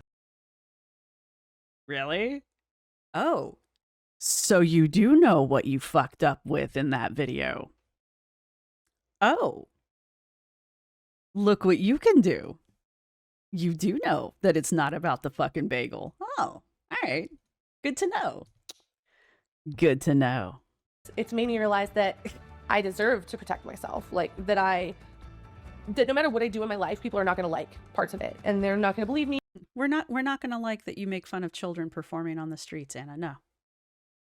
really. Oh, so you do know what you fucked up with in that video. Oh, look what you can do. You do know that it's not about the fucking bagel. Oh, all right. Good to know. Good to know. it's made me realize that I deserve to protect myself. Like that no matter what I do in my life, people are not going to like parts of it, and they're not going to believe me. We're not going to like that you make fun of children performing on the streets, Anna. No.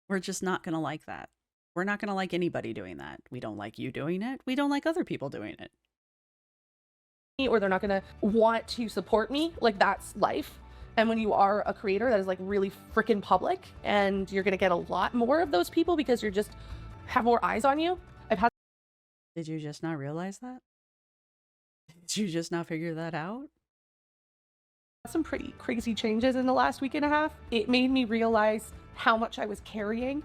We're just not going to like that. We're not going to like anybody doing that. We don't like you doing it. We don't like other people doing it. Or they're not going to want to support me. Like that's life. And when you are a creator that is like really freaking public, and you're going to get a lot more of those people because you're just have more eyes on you. Did you just not realize that? Did you just not figure that out? Some pretty crazy changes in the last week and a half. It made me realize how much I was carrying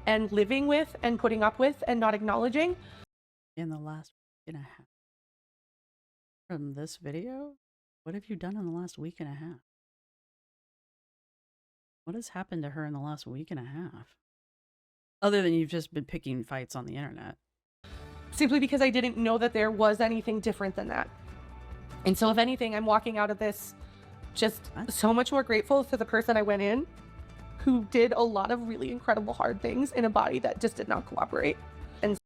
and living with and putting up with and not acknowledging. In the last week and a half. From this video? What have you done in the last week and a half? What has happened to her in the last week and a half? Other than you've just been picking fights on the internet. Simply because I didn't know that there was anything different than that. And so if anything, I'm walking out of this just so much more grateful to the person I went in, who did a lot of really incredible hard things in a body that just did not cooperate. And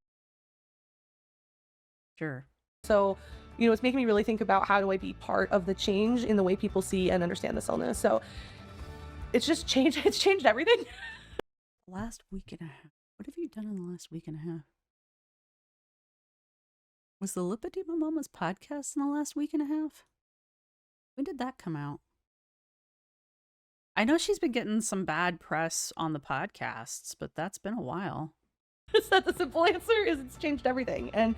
sure. So, you know, it's making me really think about how do I be part of the change in the way people see and understand this illness. So it's just changed. It's changed everything. Last week and a half. What have you done in the last week and a half? Was the Lipedema Mama's podcast in the last week and a half? When did that come out? I know she's been getting some bad press on the podcasts, but that's been a while. So the simple answer is it's changed everything. And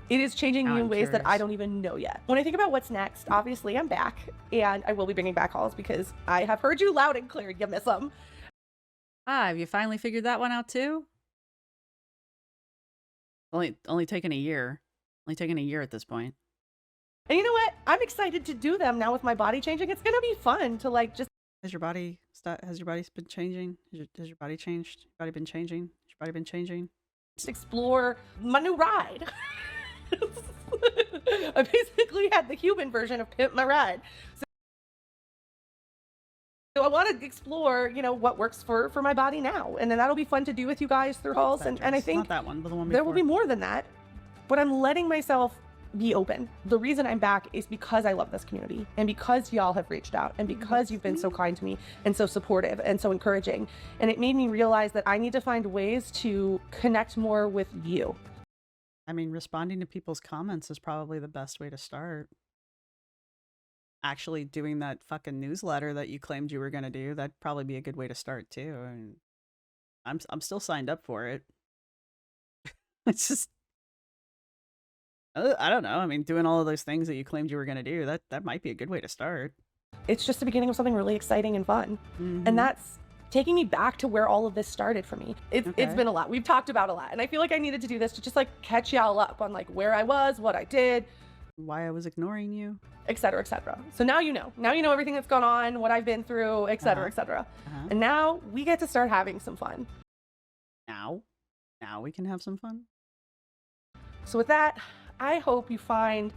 it is changing me in ways that I don't even know yet. When I think about what's next, obviously I'm back, and I will be bringing back hauls because I have heard you loud and clear. You miss them. Ah, have you finally figured that one out too? Only taken a year. Only taken a year at this point. And you know what? I'm excited to do them now with my body changing. It's gonna be fun to like just. Has your body been changing? Has your body changed? Your body been changing? Has your body been changing? Just explore my new ride. I basically had the human version of Pimp My Ride. So I want to explore, you know, what works for my body now. And then that'll be fun to do with you guys through hauls. And I think not that one, but the one before. There will be more than that. But I'm letting myself be open. The reason I'm back is because I love this community, and because y'all have reached out, and because you've been so kind to me and so supportive and so encouraging. And it made me realize that I need to find ways to connect more with you. I mean, responding to people's comments is probably the best way to start. Actually doing that fucking newsletter that you claimed you were going to do, that'd probably be a good way to start too. I mean, I'm still signed up for it. It's just, I don't know. I mean, doing all of those things that you claimed you were going to do, that might be a good way to start. It's just the beginning of something really exciting and fun. And that's taking me back to where all of this started for me. It's been a lot. We've talked about a lot. And I feel like I needed to do this to just like catch y'all up on like where I was, what I did, why I was ignoring you, et cetera, et cetera. So now you know everything that's gone on, what I've been through, et cetera, et cetera. And now we get to start having some fun. Now we can have some fun. So with that, I hope you find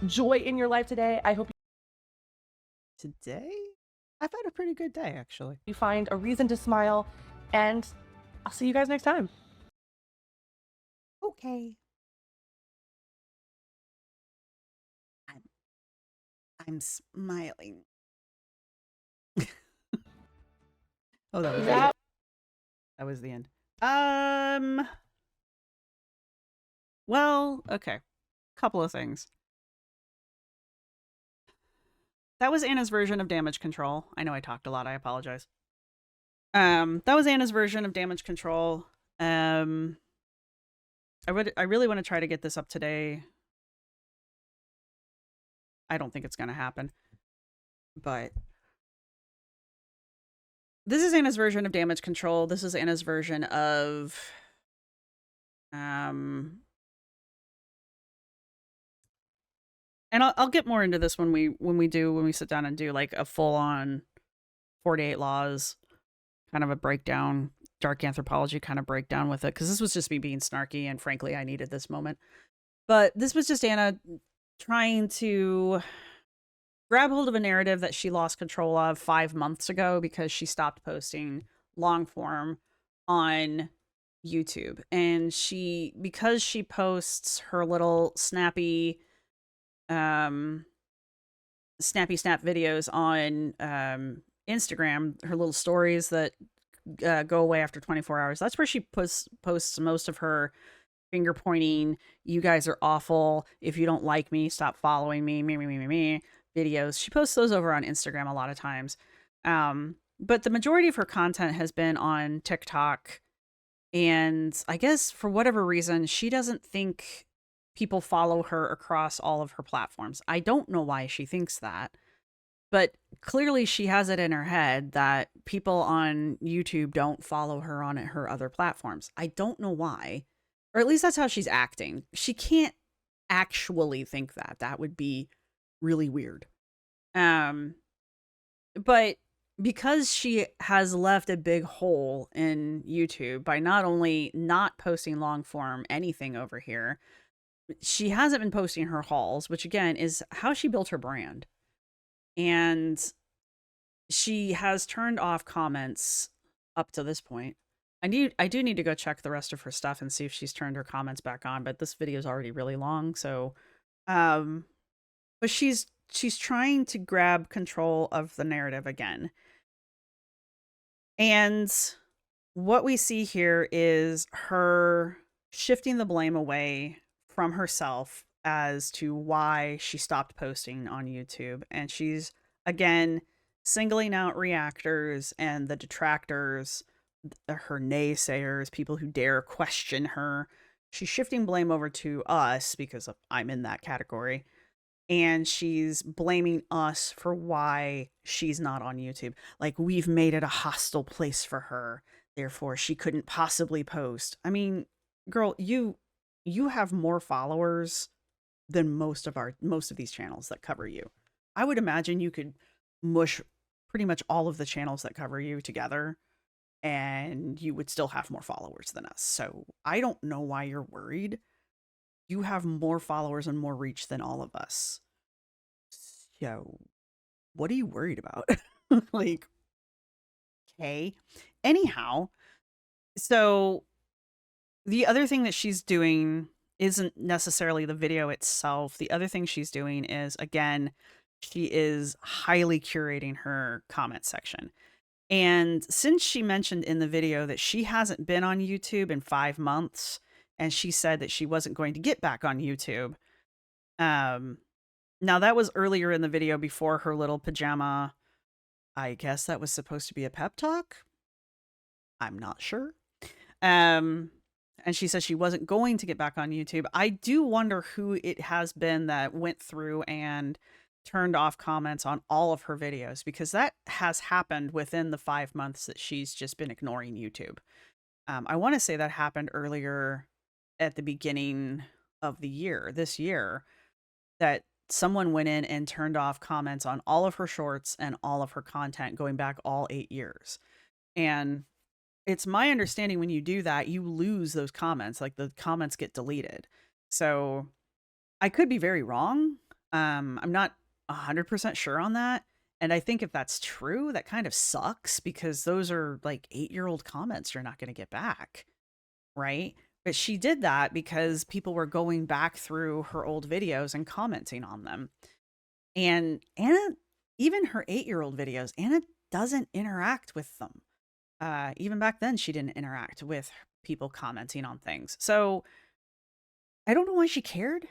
joy in your life today. I hope today I've had a pretty good day, actually. You find a reason to smile, and I'll see you guys next time. Okay. I'm smiling. Oh, that was the end. Well, okay. Couple of things. That was Anna's version of damage control. I know I talked a lot. I apologize. That was Anna's version of damage control. I really want to try to get this up today. I don't think it's going to happen. But this is Anna's version of damage control. This is Anna's version of and I'll get more into this when we sit down and do like a full on 48 laws kind of a breakdown, dark anthropology kind of breakdown with it, because this was just me being snarky, and frankly I needed this moment. But this was just Anna trying to grab hold of a narrative that she lost control of 5 months ago because she stopped posting long form on YouTube. And because she posts her little snappy snap videos on Instagram, her little stories that go away after 24 hours. That's where she posts most of her finger pointing, you guys are awful, if you don't like me, stop following me, me videos. She posts those over on Instagram a lot of times. But the majority of her content has been on TikTok. And I guess for whatever reason, she doesn't think people follow her across all of her platforms. I don't know why she thinks that, but clearly she has it in her head that people on YouTube don't follow her on her other platforms. I don't know why, or at least that's how she's acting. She can't actually think that. That would be really weird. But because she has left a big hole in YouTube by not only not posting long form anything over here, she hasn't been posting her hauls, which again is how she built her brand. And she has turned off comments up to this point. I do need to go check the rest of her stuff and see if she's turned her comments back on, but this video is already really long, so but she's trying to grab control of the narrative again. And what we see here is her shifting the blame away from herself as to why she stopped posting on YouTube. And she's, again, singling out reactors and the detractors, her naysayers, people who dare question her. She's shifting blame over to us because I'm in that category. And she's blaming us for why she's not on YouTube. Like, we've made it a hostile place for her. Therefore, she couldn't possibly post. I mean, girl, you have more followers than most of these channels that cover you. I would imagine you could mush pretty much all of the channels that cover you together and you would still have more followers than us. So I don't know why you're worried. You have more followers and more reach than all of us. So what are you worried about? Like, okay. Anyhow, so the other thing that she's doing isn't necessarily the video itself. The other thing she's doing is, again, she is highly curating her comment section. And since she mentioned in the video that she hasn't been on YouTube in 5 months, and she said that she wasn't going to get back on YouTube. Now that was earlier in the video before her little pajama. I guess that was supposed to be a pep talk. I'm not sure. And she said she wasn't going to get back on YouTube. I do wonder who it has been that went through and turned off comments on all of her videos, because that has happened within the 5 months that she's just been ignoring YouTube. I want to say that happened earlier at the beginning of the year, this year, that someone went in and turned off comments on all of her shorts and all of her content going back all 8 years. And it's my understanding when you do that, you lose those comments, like the comments get deleted. So I could be very wrong. I'm not 100% sure on that. And I think if that's true, that kind of sucks, because those are like 8-year-old comments you're not going to get back. Right? But she did that because people were going back through her old videos and commenting on them. And Anna, even her 8-year-old videos, Anna doesn't interact with them. Even back then, she didn't interact with people commenting on things. So I don't know why she cared.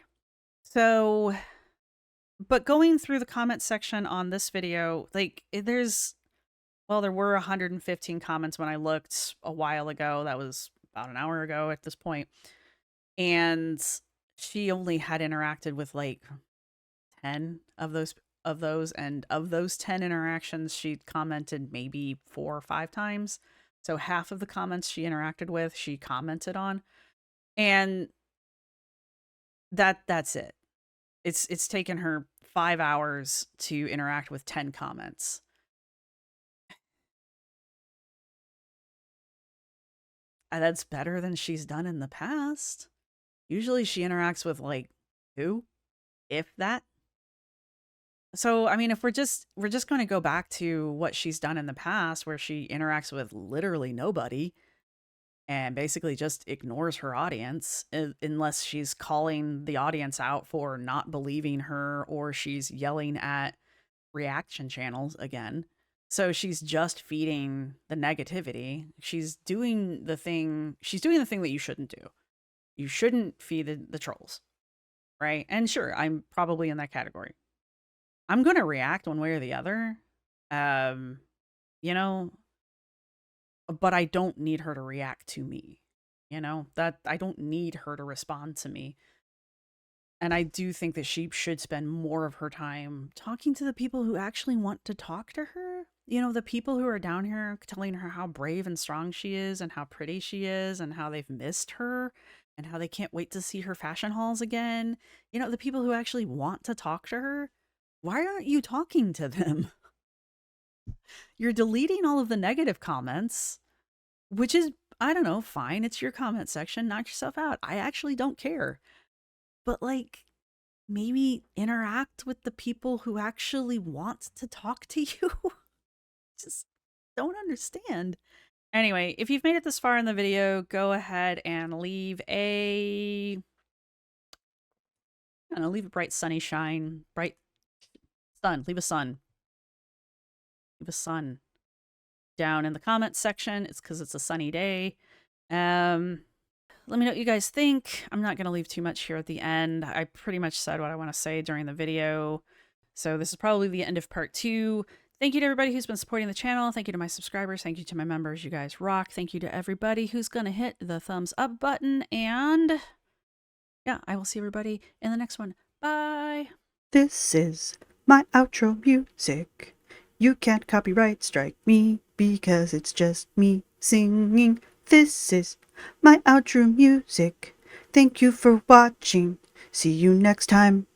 So, but going through the comment section on this video, like there were 115 comments when I looked a while ago. That was about an hour ago at this point. And she only had interacted with like 10 of those, and of those 10 interactions, she commented maybe 4 or 5 times. So half of the comments she interacted with, she commented on. And that's it. It's taken her 5 hours to interact with 10 comments. And that's better than she's done in the past. Usually she interacts with like 2, if that. So, I mean, if we're just going to go back to what she's done in the past, where she interacts with literally nobody and basically just ignores her audience, unless she's calling the audience out for not believing her, or she's yelling at reaction channels again. So she's just feeding the negativity. She's doing the thing that you shouldn't do. You shouldn't feed the trolls, right? And sure, I'm probably in that category. I'm going to react one way or the other, you know, but I don't need her to react to me, that I don't need her to respond to me. And I do think that she should spend more of her time talking to the people who actually want to talk to her. The people who are down here telling her how brave and strong she is and how pretty she is and how they've missed her and how they can't wait to see her fashion hauls again. The people who actually want to talk to her. Why aren't you talking to them? You're deleting all of the negative comments, which is, I don't know, fine. It's your comment section. Knock yourself out. I actually don't care. But like, maybe interact with the people who actually want to talk to you. Just don't understand. Anyway, if you've made it this far in the video, go ahead and leave a, leave a bright sunny shine, bright sun, leave a sun down in the comments section. It's because it's a sunny day. Let me know what you guys think. I'm not going to leave too much here at the end. I pretty much said what I want to say during the video. So this is probably the end of part 2. Thank you to everybody who's been supporting the channel. Thank you to my subscribers. Thank you to my members. You guys rock. Thank you to everybody who's going to hit the thumbs up button. And yeah, I will see everybody in the next one. Bye. This is my outro music. You can't copyright strike me because it's just me singing. This is my outro music. Thank you for watching. See you next time.